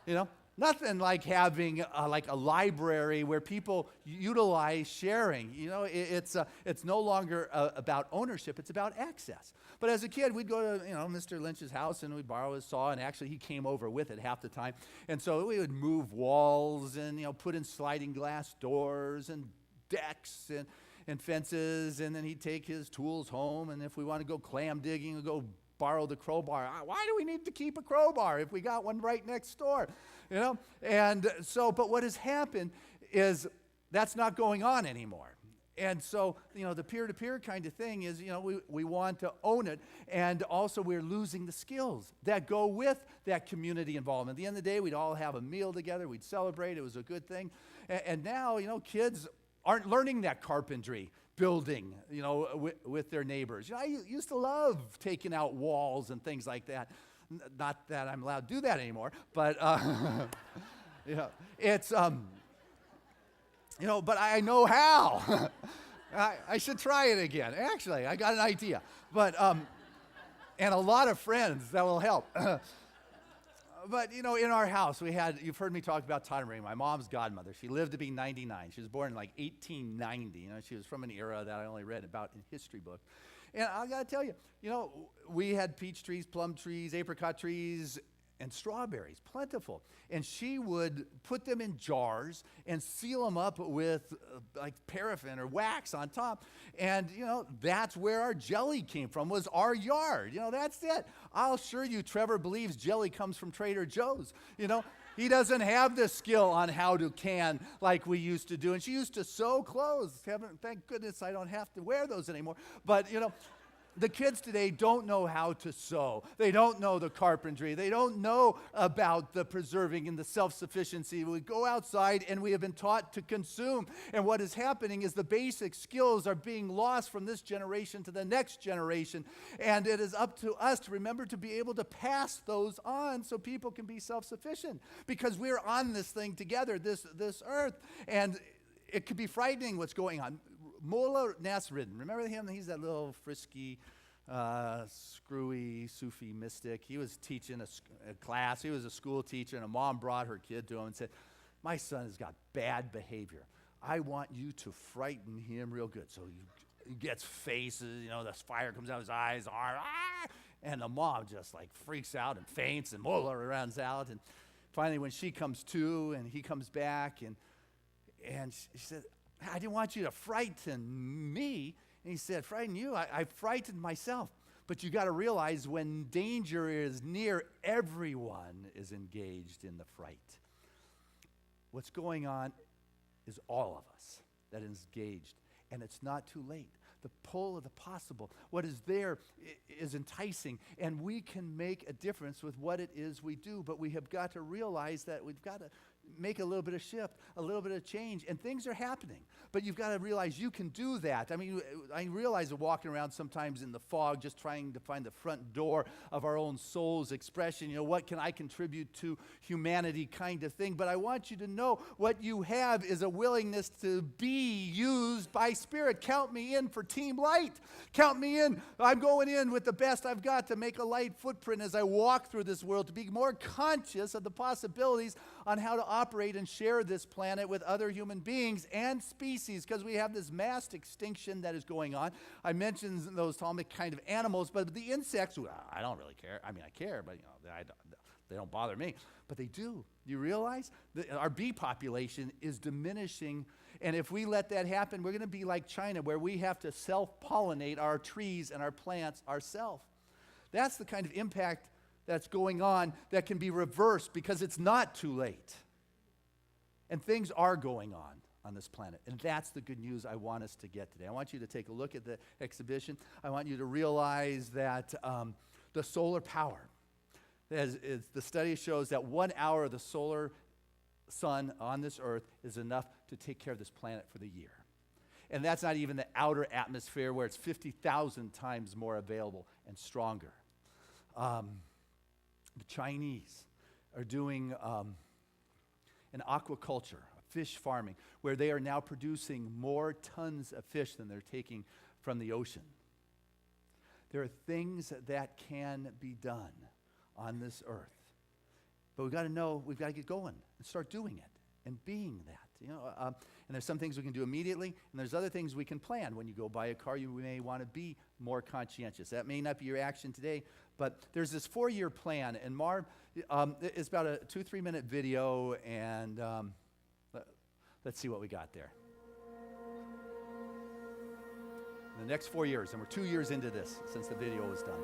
You know, nothing like having like a library where people utilize sharing. You know, it's no longer about ownership, it's about access. But as a kid, we'd go to, Mr. Lynch's house and we'd borrow his saw, and actually he came over with it half the time. And so we would move walls and, put in sliding glass doors and decks and fences, and then he'd take his tools home, and if we want to go clam digging, we'd go borrow the crowbar. Why do we need to keep a crowbar if we got one right next door? And so, but what has happened is that's not going on anymore. And so, the peer-to-peer kind of thing is, we want to own it, and also we're losing the skills that go with that community involvement. At the end of the day, we'd all have a meal together, we'd celebrate, it was a good thing. And now, kids aren't learning that carpentry, building, with their neighbors. I used to love taking out walls and things like that. Not that I'm allowed to do that anymore, but it's but I know how. I should try it again. Actually, I got an idea, but and a lot of friends that will help. But, in our house, you've heard me talk about Tana Marie, my mom's godmother. She lived to be 99. She was born in like 1890. She was from an era that I only read about in history books. And I got to tell you, we had peach trees, plum trees, apricot trees, and strawberries, plentiful. And she would put them in jars and seal them up with like paraffin or wax on top. And, that's where our jelly came from, was our yard. That's it. I'll assure you, Trevor believes jelly comes from Trader Joe's. He doesn't have the skill on how to can like we used to do. And she used to sew clothes. Thank goodness I don't have to wear those anymore. But, the kids today don't know how to sew. They don't know the carpentry. They don't know about the preserving and the self-sufficiency. We go outside and we have been taught to consume. And what is happening is the basic skills are being lost from this generation to the next generation. And it is up to us to remember to be able to pass those on so people can be self-sufficient. Because we're on this thing together, this earth. And it could be frightening what's going on. Mullah Nasruddin, remember him? He's that little frisky, screwy Sufi mystic. He was teaching a class. He was a school teacher, and a mom brought her kid to him and said, my son has got bad behavior. I want you to frighten him real good. So he gets faces, the fire comes out of his eyes, and the mom just like freaks out and faints, and Mullah runs out. And finally, when she comes to and he comes back, and she said, I didn't want you to frighten me. And he said, frighten you? I frightened myself. But you got to realize when danger is near, everyone is engaged in the fright. What's going on is all of us that is engaged. And it's not too late. The pull of the possible, what is there is enticing. And we can make a difference with what it is we do. But we have got to realize that we've got to make a little bit of shift, a little bit of change, and things are happening. But you've got to realize you can do that. I mean, I realize that walking around sometimes in the fog, just trying to find the front door of our own soul's expression, what can I contribute to humanity kind of thing. But I want you to know what you have is a willingness to be used by Spirit. Count me in for Team Light. Count me in. I'm going in with the best I've got to make a light footprint as I walk through this world, to be more conscious of the possibilities on how to operate and share this planet with other human beings and species, because we have this mass extinction that is going on. I mentioned those kind of animals, but the insects, well, I don't really care. I mean, I care, but they don't bother me. But they do. You realize that our bee population is diminishing, and if we let that happen, we're going to be like China, where we have to self-pollinate our trees and our plants ourselves. That's the kind of impact that's going on that can be reversed because it's not too late. And things are going on this planet. And that's the good news I want us to get today. I want you to take a look at the exhibition. I want you to realize that the solar power, as the study shows that 1 hour of the solar sun on this earth is enough to take care of this planet for the year. And that's not even the outer atmosphere where it's 50,000 times more available and stronger. The Chinese are doing an aquaculture, fish farming, where they are now producing more tons of fish than they're taking from the ocean. There are things that can be done on this earth. But we've got to know, we've got to get going and start doing it and being that. And there's some things we can do immediately, and there's other things we can plan. When you go buy a car, you may want to be more conscientious. That may not be your action today, but there's this 4-year plan, and Marv, it's about a 2-3 minute video, and let's see what we got there. The next 4 years, and we're 2 years into this since the video was done.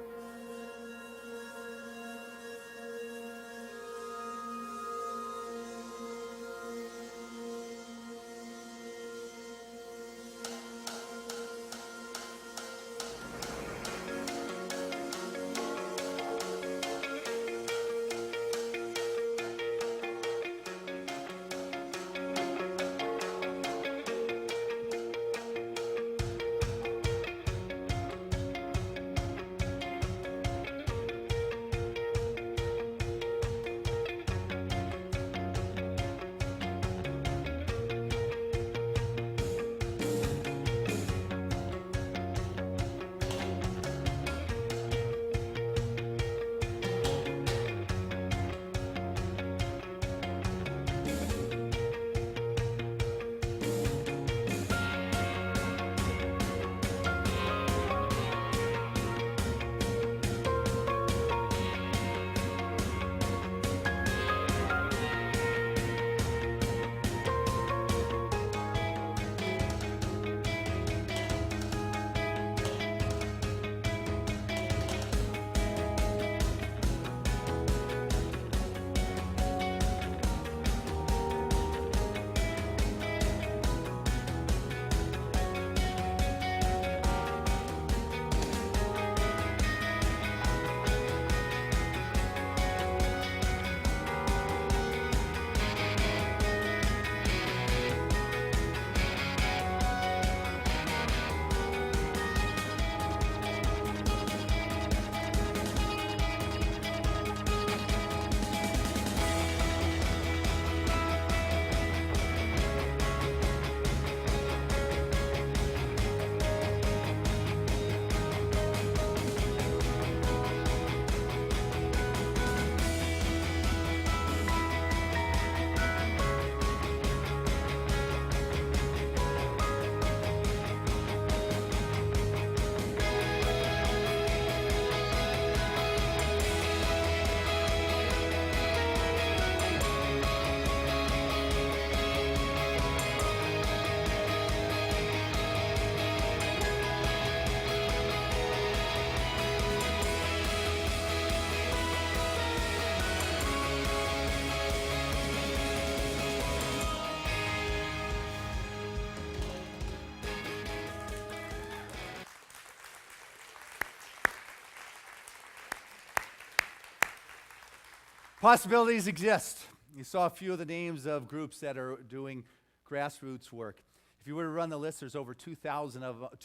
Possibilities exist. You saw a few of the names of groups that are doing grassroots work. If you were to run the list, there's over 2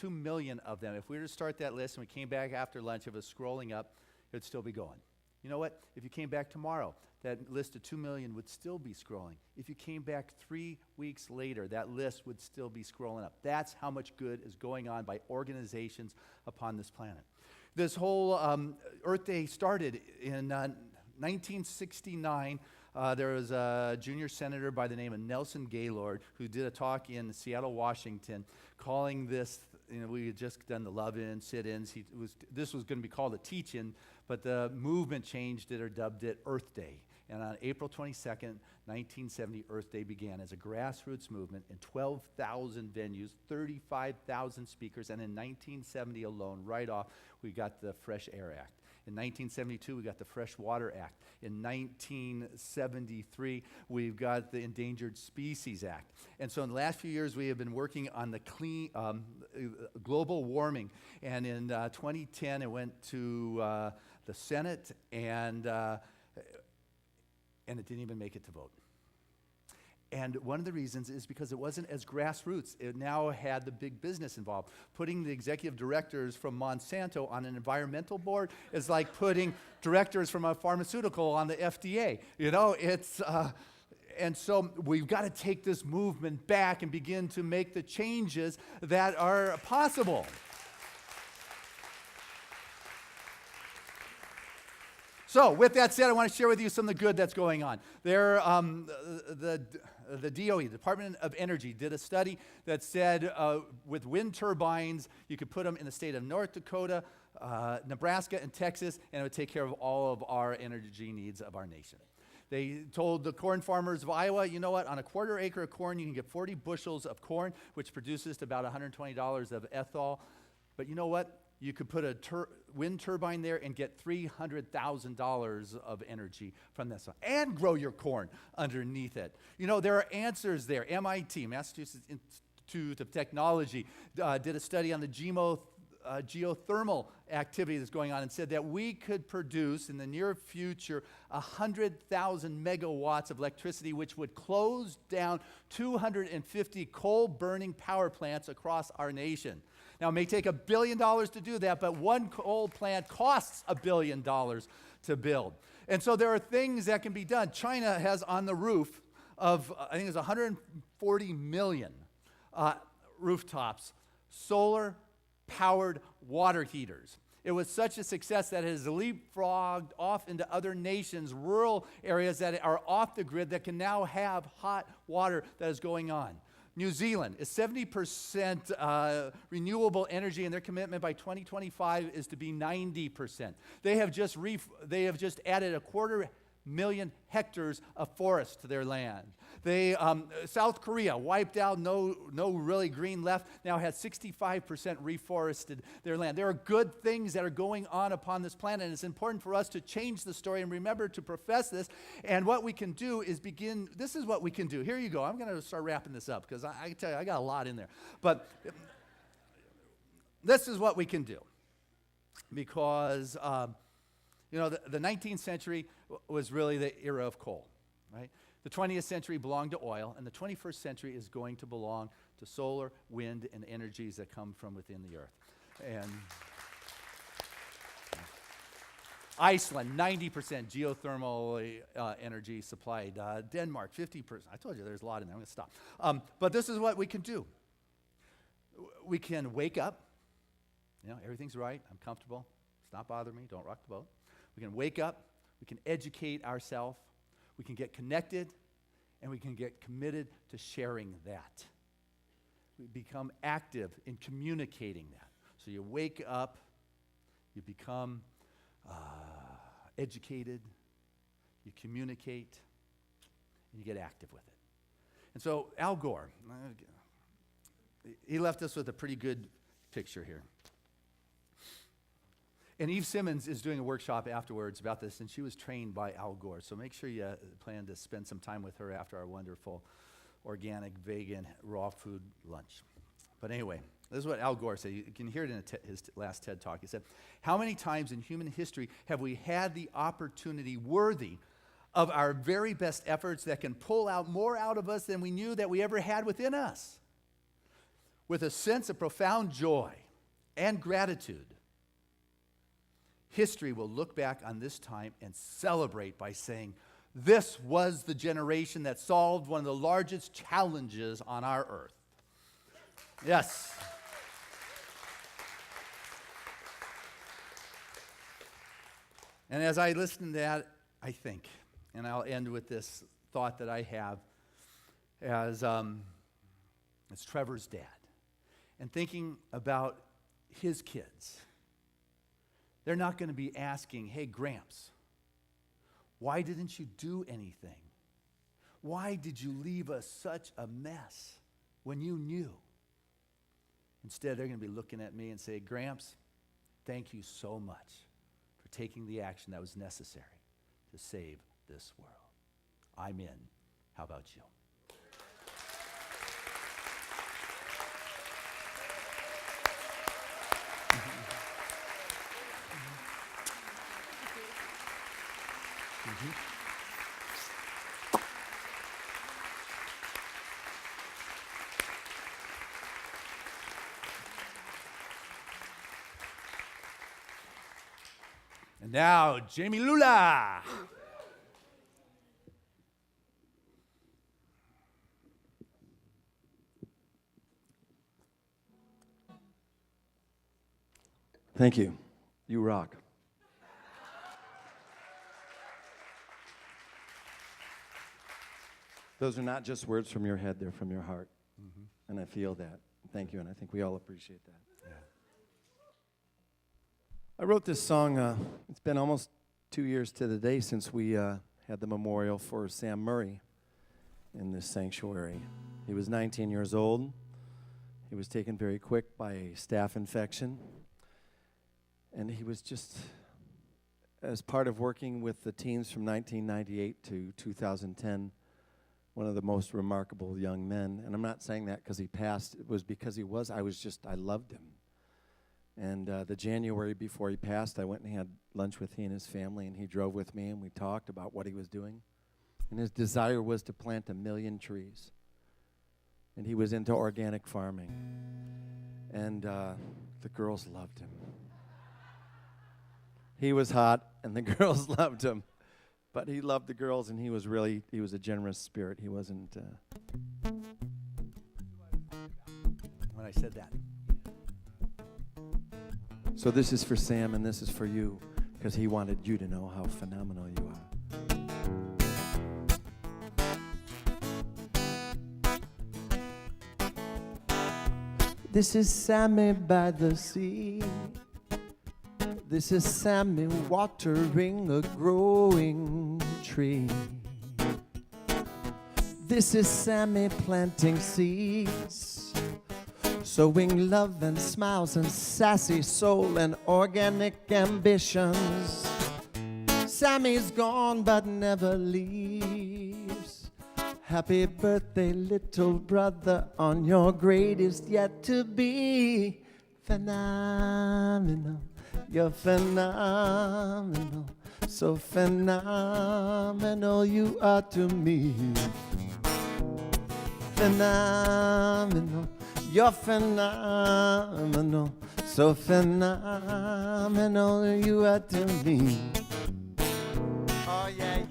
million of them. If we were to start that list and we came back after lunch, if it was scrolling up, it would still be going. You know what? If you came back tomorrow, that list of 2 million would still be scrolling. If you came back 3 weeks later, that list would still be scrolling up. That's how much good is going on by organizations upon this planet. This whole Earth Day started in 1969. There was a junior senator by the name of Nelson Gaylord who did a talk in Seattle, Washington, calling this, we had just done the love-in, sit-ins. This was going to be called a teach-in, but the movement changed it or dubbed it Earth Day. And on April 22nd, 1970, Earth Day began as a grassroots movement in 12,000 venues, 35,000 speakers, and in 1970 alone, right off, we got the Fresh Air Act. In 1972, we got the Fresh Water Act. In 1973, we've got the Endangered Species Act. And so in the last few years, we have been working on the clean global warming. And in 2010, it went to the Senate, and it didn't even make it to vote. And one of the reasons is because it wasn't as grassroots. It now had the big business involved. Putting the executive directors from Monsanto on an environmental board is like putting directors from a pharmaceutical on the FDA. You know, and so we've got to take this movement back and begin to make the changes that are possible. So, with that said, I want to share with you some of the good that's going on. The DOE, Department of Energy, did a study that said with wind turbines, you could put them in the state of North Dakota, Nebraska, and Texas, and it would take care of all of our energy needs of our nation. They told the corn farmers of Iowa, you know what, on a quarter acre of corn, you can get 40 bushels of corn, which produces about $120 of ethanol. But you know what? You could put a wind turbine there and get $300,000 of energy from this one, and grow your corn underneath it. You know, there are answers there. MIT, Massachusetts Institute of Technology, did a study on the geothermal activity that's going on and said that we could produce in the near future 100,000 megawatts of electricity, which would close down 250 coal-burning power plants across our nation. Now, it may take $1 billion to do that, but one coal plant costs $1 billion to build. And so there are things that can be done. China has on the roof of, I think it's 140 million rooftops, solar-powered water heaters. It was such a success that it has leapfrogged off into other nations, rural areas that are off the grid that can now have hot water that is going on. New Zealand is 70% renewable energy, and their commitment by 2025 is to be 90%. They have just added 250,000 hectares of forest to their land. South Korea wiped out, no really green left, now has 65% reforested their land. There are good things that are going on upon this planet, and it's important for us to change the story and remember to profess this. And what we can do is begin, this is what we can do. Here you go. I'm going to start wrapping this up because I tell you, I got a lot in there. But this is what we can do because, you know, the 19th century was really the era of coal, right? The 20th century belonged to oil, and the 21st century is going to belong to solar, wind, and energies that come from within the earth. And Iceland, 90% geothermal energy supplied. Denmark, 50%. I told you there's a lot in there. I'm going to stop. But this is what we can do. We can wake up. You know, everything's right. I'm comfortable. It's not bothering me. Don't rock the boat. We can wake up. We can educate ourselves. We can get connected, and we can get committed to sharing that. We become active in communicating that. So you wake up, you become educated, you communicate, and you get active with it. And so Al Gore, he left us with a pretty good picture here. And Eve Simmons is doing a workshop afterwards about this, and she was trained by Al Gore. So make sure you plan to spend some time with her after our wonderful organic, vegan, raw food lunch. But anyway, this is what Al Gore said. You can hear it in his last TED Talk. He said, "How many times in human history have we had the opportunity worthy of our very best efforts that can pull out more out of us than we knew that we ever had within us? With a sense of profound joy and gratitude, history will look back on this time and celebrate by saying, this was the generation that solved one of the largest challenges on our earth." Yes. And as I listen to that, I think, and I'll end with this thought that I have as Trevor's dad, and thinking about his kids. They're not going to be asking, "Hey, Gramps, why didn't you do anything? Why did you leave us such a mess when you knew?" Instead, they're going to be looking at me and say, "Gramps, thank you so much for taking the action that was necessary to save this world. I'm in. How about you?" And now, Jamie Lula. Thank you. You rock. Those are not just words from your head, they're from your heart. Mm-hmm. And I feel that. Thank you, and I think we all appreciate that. Yeah. I wrote this song, it's been almost 2 years to the day since we had the memorial for Sam Murray in this sanctuary. He was 19 years old. He was taken very quick by a staph infection. And he was just, as part of working with the teens from 1998 to 2010, one of the most remarkable young men. And I'm not saying that because he passed. It was because he was. I loved him. And the January before he passed, I went and had lunch with he and his family, and he drove with me, and we talked about what he was doing. And his desire was to plant 1 million trees. And he was into organic farming. And the girls loved him. He was hot, and the girls loved him. But he loved the girls, and he was a generous spirit. He wasn't... When I said that. So this is for Sam, and this is for you, because he wanted you to know how phenomenal you are. This is Sammy by the sea. This is Sammy watering a growing tree. This is Sammy planting seeds, sowing love and smiles and sassy soul and organic ambitions. Sammy's gone but never leaves. Happy birthday, little brother, on your greatest yet to be. Phenomenal. You're phenomenal, so phenomenal you are to me. Phenomenal, you're phenomenal, so phenomenal you are to me. Oh yeah, yeah.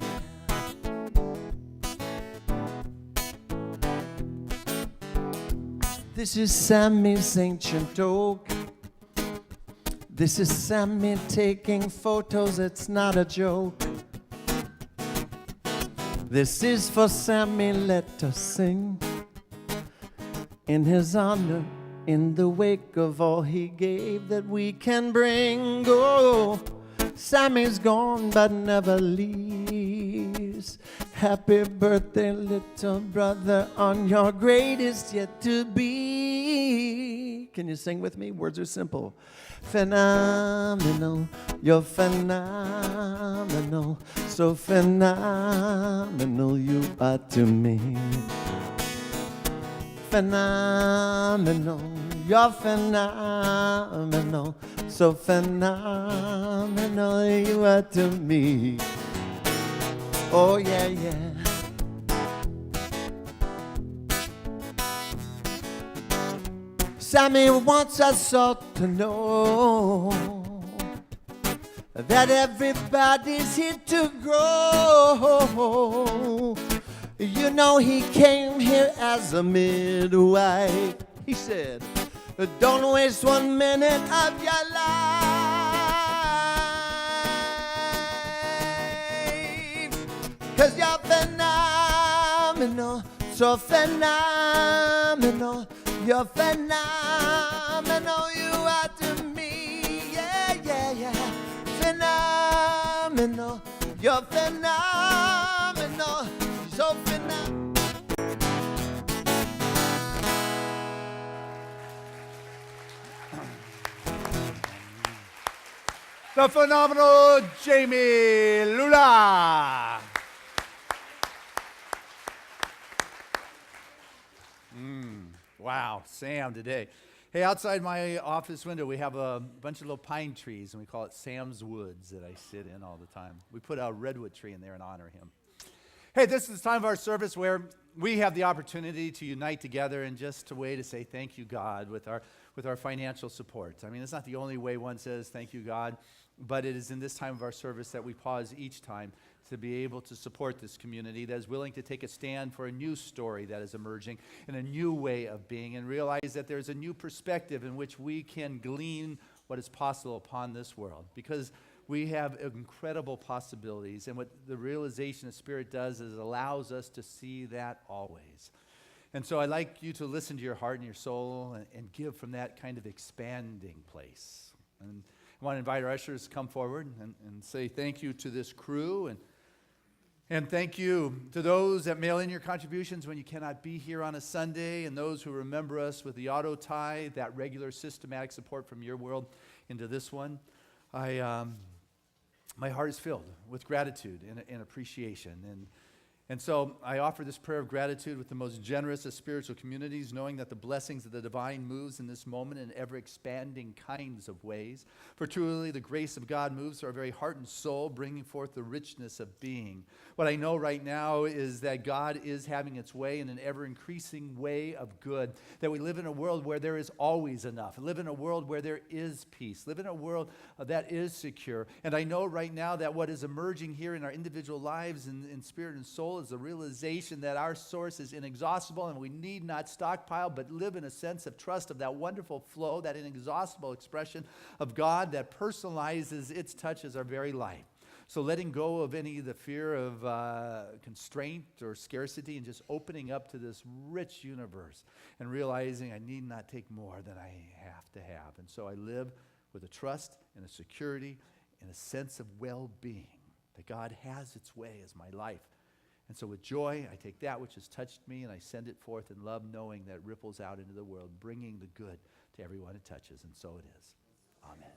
This is Sammy's ancient oak. This is Sammy taking photos, it's not a joke. This is for Sammy, let us sing in his honor, in the wake of all he gave that we can bring. Oh, Sammy's gone but never leaves. Happy birthday, little brother, on your greatest yet to be. Can you sing with me? Words are simple. Phenomenal, you're phenomenal, so phenomenal you are to me. Phenomenal, you're phenomenal, so phenomenal you are to me. Oh yeah, yeah. Sammy wants us all to know that everybody's here to grow. You know he came here as a midwife. He said, don't waste 1 minute of your life, 'cause you're phenomenal, so phenomenal. You're phenomenal, you are to me, yeah, yeah, yeah. Phenomenal, you're phenomenal, so phenomenal. The phenomenal Jamie Lula. Wow, Sam today. Hey, outside my office window, we have a bunch of little pine trees, and we call it Sam's Woods that I sit in all the time. We put a redwood tree in there and honor him. Hey, this is the time of our service where we have the opportunity to unite together in just a way to say thank you, God, with our financial support. I mean, it's not the only way one says thank you, God. but it is in this time of our service that we pause each time to be able to support this community that is willing to take a stand for a new story that is emerging and a new way of being, and realize that there's a new perspective in which we can glean what is possible upon this world, because we have incredible possibilities, and what the realization of Spirit does is it allows us to see that always. And so I'd like you to listen to your heart and your soul and give from that kind of expanding place. And I want to invite our ushers to come forward and say thank you to this crew, and thank you to those that mail in your contributions when you cannot be here on a Sunday, and those who remember us with the auto tithe, that regular systematic support from your world into this one. My heart is filled with gratitude and appreciation. And so I offer this prayer of gratitude with the most generous of spiritual communities, knowing that the blessings of the divine moves in this moment in ever-expanding kinds of ways. For truly the grace of God moves through our very heart and soul, bringing forth the richness of being. What I know right now is that God is having its way in an ever-increasing way of good, that we live in a world where there is always enough, live in a world where there is peace, live in a world that is secure. And I know right now that what is emerging here in our individual lives in spirit and soul is the realization that our source is inexhaustible, and we need not stockpile, but live in a sense of trust of that wonderful flow, that inexhaustible expression of God that personalizes its touch as our very life. So letting go of any of the fear of constraint or scarcity, and just opening up to this rich universe and realizing I need not take more than I have to have. And so I live with a trust and a security and a sense of well-being that God has its way as my life. And so with joy, I take that which has touched me and I send it forth in love, knowing that it ripples out into the world, bringing the good to everyone it touches. And so it is. Amen.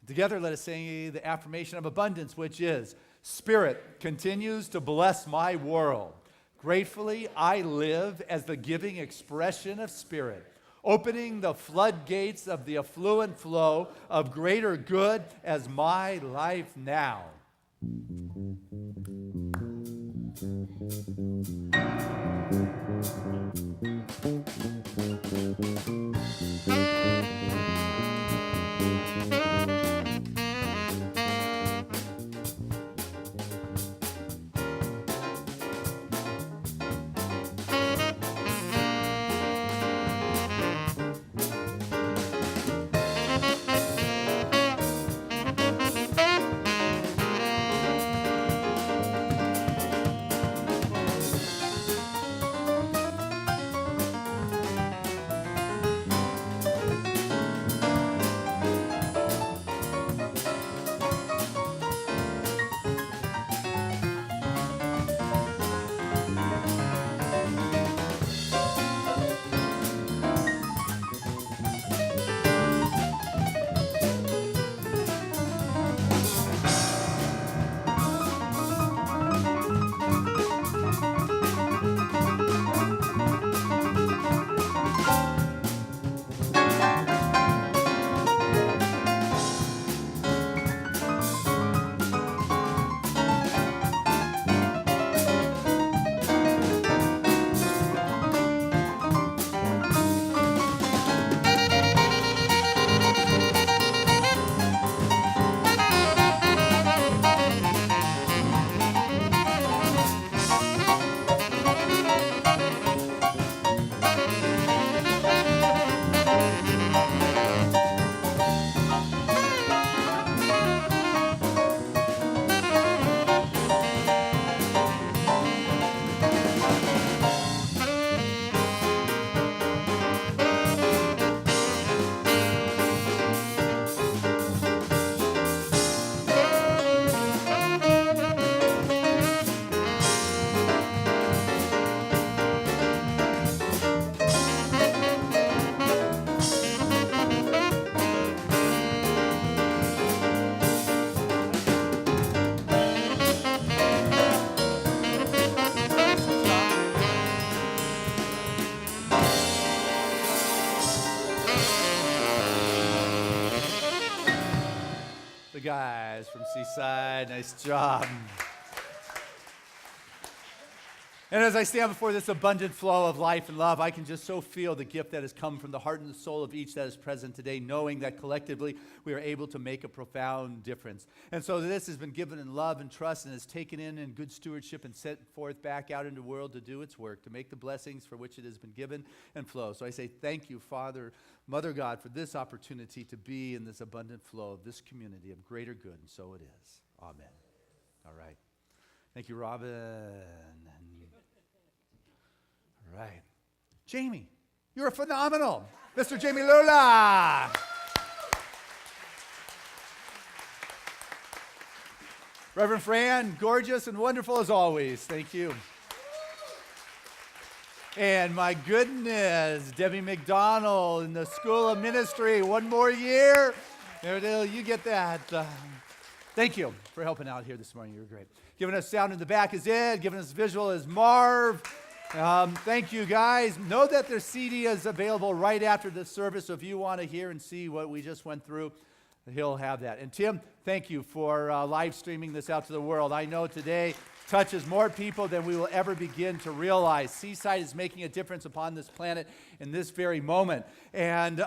Together, let us say the affirmation of abundance, which is, Spirit continues to bless my world. Gratefully, I live as the giving expression of Spirit, opening the floodgates of the affluent flow of greater good as my life now. Guys from Seaside, nice job. And as I stand before this abundant flow of life and love, I can just so feel the gift that has come from the heart and the soul of each that is present today, knowing that collectively we are able to make a profound difference. And so this has been given in love and trust and is taken in good stewardship and sent forth back out into the world to do its work, to make the blessings for which it has been given and flow. So I say thank you, Father, Mother God, for this opportunity to be in this abundant flow of this community of greater good, and so it is. Amen. All right. Thank you, Robin. All right. Jamie, you're phenomenal. Mr. Jamie Lula. Reverend Fran, gorgeous and wonderful as always. Thank you. And my goodness, Debbie McDonald in the School of Ministry. One more year. You get that. Thank you for helping out here this morning. You were great. Giving us sound in the back is Ed. Giving us visual is Marv. Thank you, guys. Know that their CD is available right after the service, so if you want to hear and see what we just went through, he'll have that. And Tim, thank you for live streaming this out to the world. I know today touches more people than we will ever begin to realize. Seaside is making a difference upon this planet in this very moment. And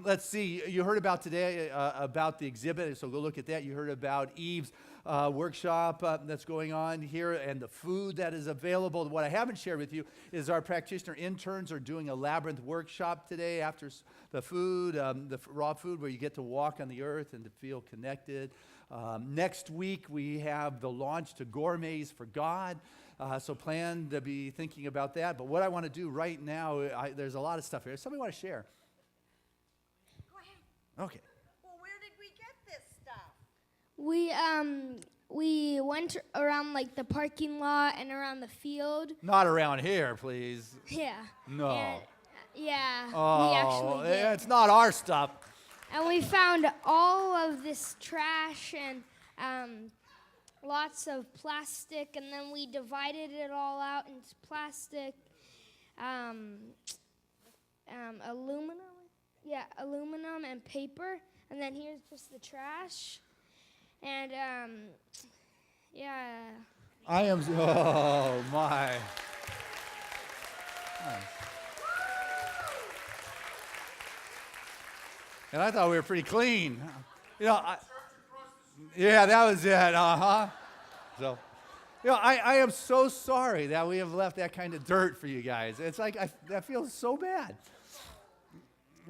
let's see, you heard about today about the exhibit, so go look at that. You heard about Eve's workshop that's going on here and the food that is available. What I haven't shared with you is our practitioner interns are doing a labyrinth workshop today after the food, the raw food, where you get to walk on the earth and to feel connected. Next week we have the launch to Gourmets for God. So plan to be thinking about that. But what I want to do right now, there's a lot of stuff here. Somebody want to share? Go ahead. Okay. Well, where did we get this stuff? We went around like the parking lot and around the field. Not around here, please. Yeah. No. And, yeah. Oh, we actually did. it's not our stuff. And we found all of this trash and lots of plastic, and then we divided it all out into plastic, aluminum. Yeah, aluminum and paper. And then here's just the trash. And, yeah. I am, oh my. Nice. And I thought we were pretty clean. You know, yeah, that was it, So, you know, I am so sorry that we have left that kind of dirt for you guys. It's like, that feels so bad.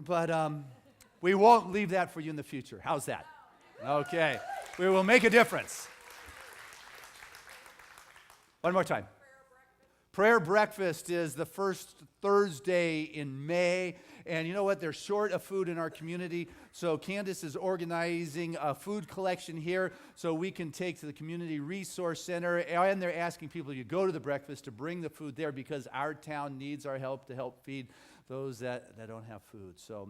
But we won't leave that for you in the future. How's that? Okay. We will make a difference. One more time. Prayer breakfast is the first Thursday in May. And you know what? They're short of food in our community. So Candace is organizing a food collection here so we can take to the Community Resource Center. And they're asking people to go to the breakfast to bring the food there because our town needs our help to help feed those that don't have food. So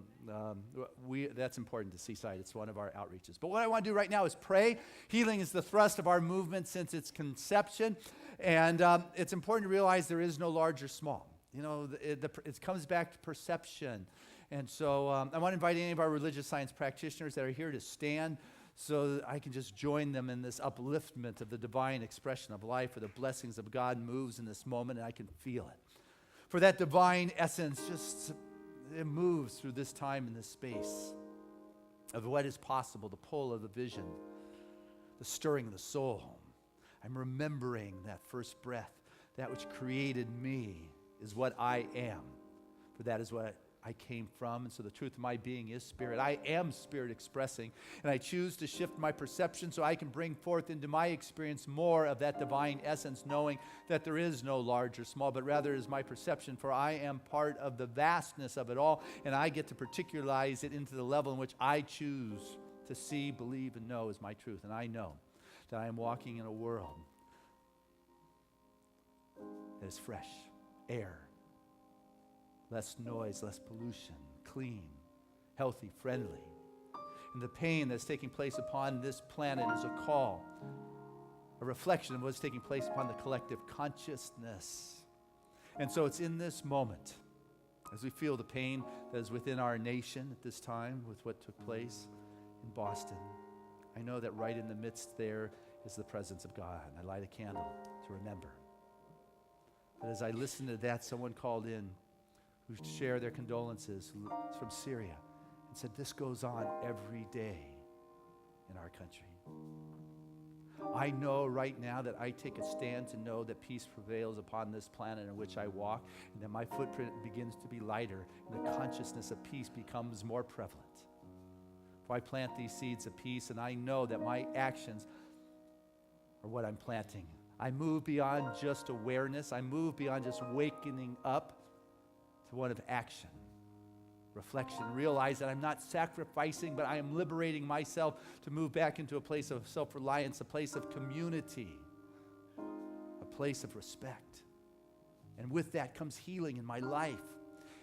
that's important to Seaside. It's one of our outreaches. But what I want to do right now is pray. Healing is the thrust of our movement since its conception. And it's important to realize there is no large or small. You know, it comes back to perception. And so I want to invite any of our religious science practitioners that are here to stand so that I can just join them in this upliftment of the divine expression of life, where the blessings of God moves in this moment, and I can feel it. For that divine essence it moves through this time and this space of what is possible, the pull of the vision, the stirring of the soul. I'm remembering that first breath, that which created me is what I am, for that is what I came from. And so the truth of my being is spirit. I am spirit expressing, and I choose to shift my perception so I can bring forth into my experience more of that divine essence, knowing that there is no large or small, but rather is my perception, for I am part of the vastness of it all, and I get to particularize it into the level in which I choose to see, believe, and know is my truth. And I know that I am walking in a world that is fresh air, less noise, less pollution, clean, healthy, friendly. And the pain that's taking place upon this planet is a call, a reflection of what's taking place upon the collective consciousness. And so it's in this moment, as we feel the pain that is within our nation at this time with what took place in Boston, I know that right in the midst there is the presence of God. And I light a candle to remember But as I listened to that, someone called in who shared their condolences from Syria and said, this goes on every day in our country. I know right now that I take a stand to know that peace prevails upon this planet in which I walk, and that my footprint begins to be lighter, and the consciousness of peace becomes more prevalent. For I plant these seeds of peace, and I know that my actions are what I'm planting. I move beyond just awareness. I move beyond just waking up to one of action, reflection. Realize that I'm not sacrificing, but I am liberating myself to move back into a place of self-reliance, a place of community, a place of respect. And with that comes healing in my life,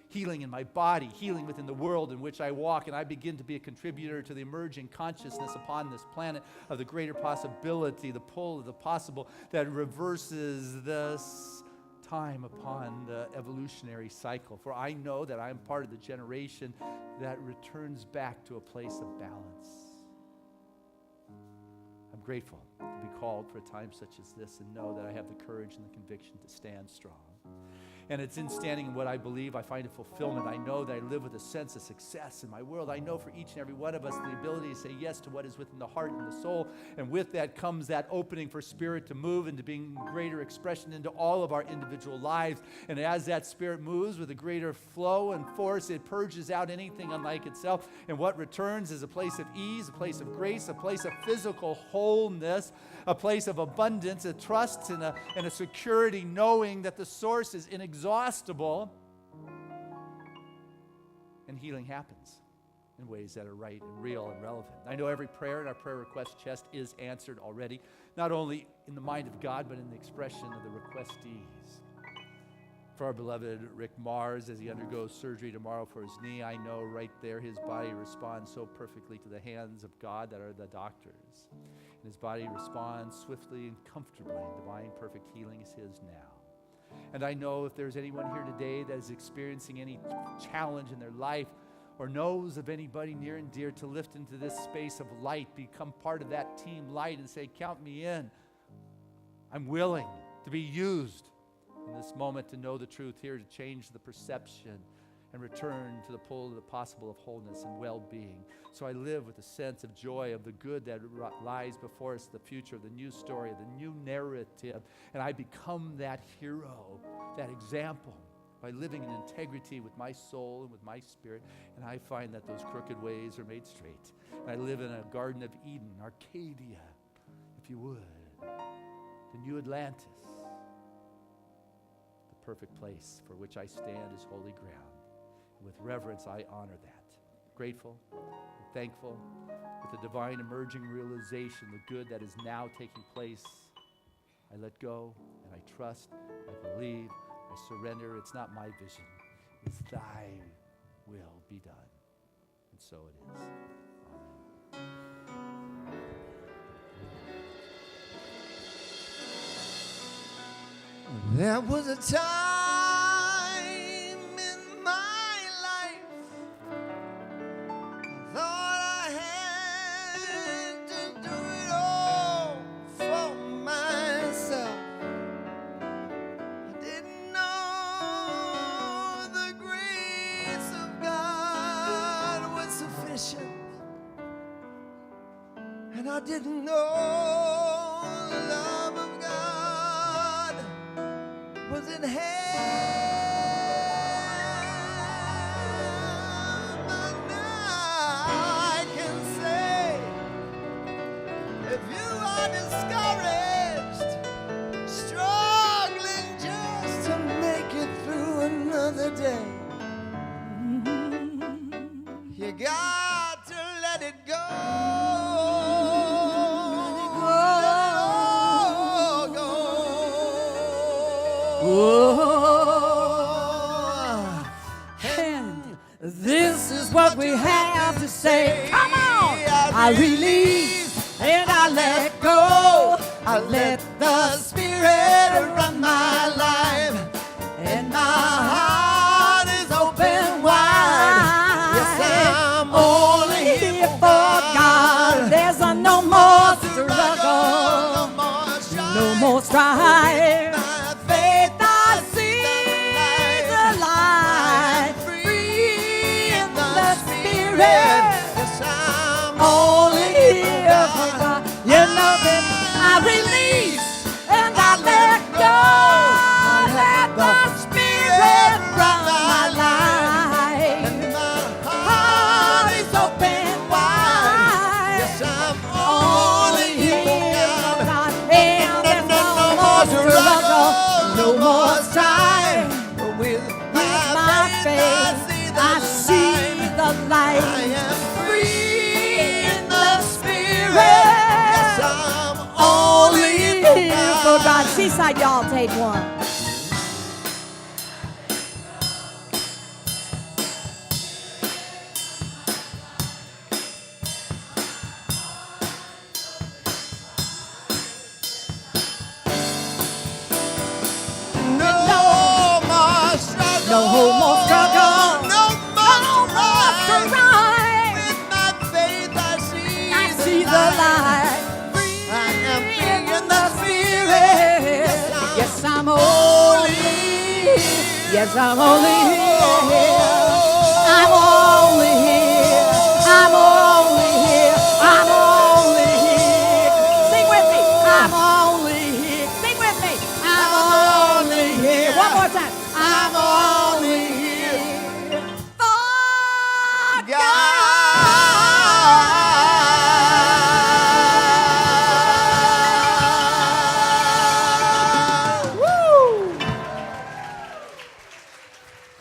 healing in my body, healing within the world in which I walk, and I begin to be a contributor to the emerging consciousness upon this planet of the greater possibility, the pull of the possible that reverses this time upon the evolutionary cycle. For I know that I am part of the generation that returns back to a place of balance. I'm grateful to be called for a time such as this and know that I have the courage and the conviction to stand strong. And it's in standing in what I believe I find a fulfillment. I know that I live with a sense of success in my world. I know for each and every one of us the ability to say yes to what is within the heart and the soul. And with that comes that opening for spirit to move into being greater expression into all of our individual lives. And as that spirit moves with a greater flow and force, it purges out anything unlike itself. And what returns is a place of ease, a place of grace, a place of physical wholeness, a place of abundance, a trust and a security, knowing that the source is inexhaustible. And healing happens in ways that are right and real and relevant. I know every prayer in our prayer request chest is answered already, not only in the mind of God, but in the expression of the requestees. For our beloved Rick Mars, as he undergoes surgery tomorrow for his knee, I know right there his body responds so perfectly to the hands of God that are the doctors. And his body responds swiftly and comfortably, and divine perfect healing is his now. And I know if there's anyone here today that is experiencing any challenge in their life or knows of anybody near and dear, to lift into this space of light, become part of that team light and say, count me in. I'm willing to be used in this moment to know the truth here, to change the perception and return to the pull of the possible of wholeness and well-being. So I live with a sense of joy of the good that lies before us, the future, the new story, the new narrative. And I become that hero, that example, by living in integrity with my soul and with my spirit. And I find that those crooked ways are made straight. And I live in a Garden of Eden, Arcadia, if you would, the new Atlantis, the perfect place for which I stand as holy ground. With reverence, I honor that. Grateful and thankful with the divine emerging realization, the good that is now taking place. I let go and I trust, I believe, I surrender. It's not my vision. It's thy will be done. And so it is. Amen. There was a time in my life I thought I had to do it all for myself. I didn't know the grace of God was sufficient, and I didn't know the love of God was in hand. But now I can say, if you are discouraged, struggling just to make it through another day, you got to let it go. And this is what we have to say. Come on! I release and I let go. I let the Spirit run my life, and my heart is open wide. Yes, I'm only here for God. There's no more struggle, no more strife. Faith I see. on, Seaside, y'all take one. No more struggle. No more struggle. No more to strife. ride. With my faith I See the light. I am free in the spirit. Yes, I'm only. Yes, I'm only here. I'm only here. I'm only here. I'm only here. Sing with me. I'm only here. Sing with me. I'm only here. One more time. I'm only here. For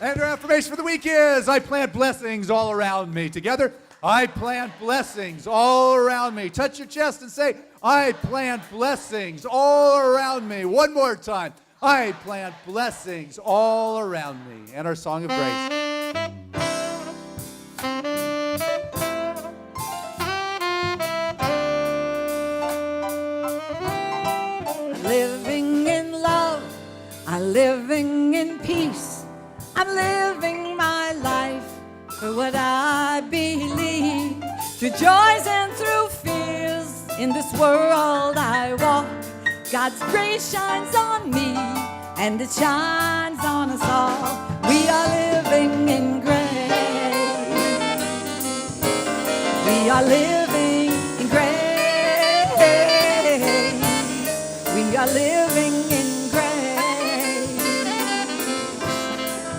And our affirmation for the week is, I plant blessings all around me. Together, I plant blessings all around me. Touch your chest and say, I plant blessings all around me. One more time. I plant blessings all around me. And our song of praise. living in love, I'm living in peace. I'm living my life for what I believe. Through joys and through fears, in this world I walk. God's grace shines on me, and it shines on us all. We are living in grace. We are living in grace. We are living in grace.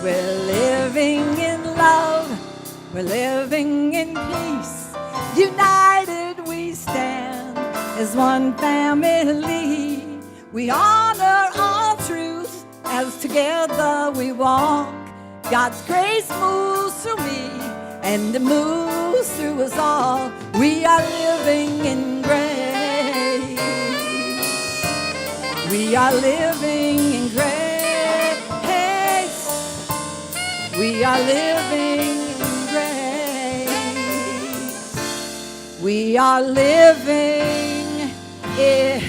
We're living in love. We're living in peace. United we stand as one family. We honor all truth as together we walk. God's grace moves through me, and it moves through us all. We are living in grace. We are living in grace. We are living in grace. We are living in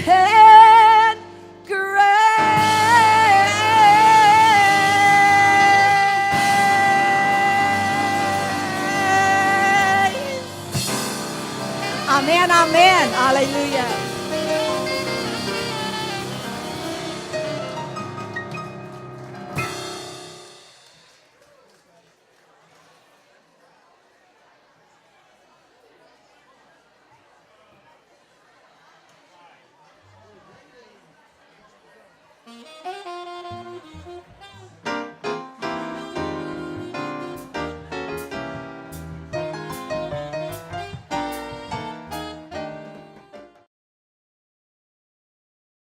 Amen, amen. Hallelujah.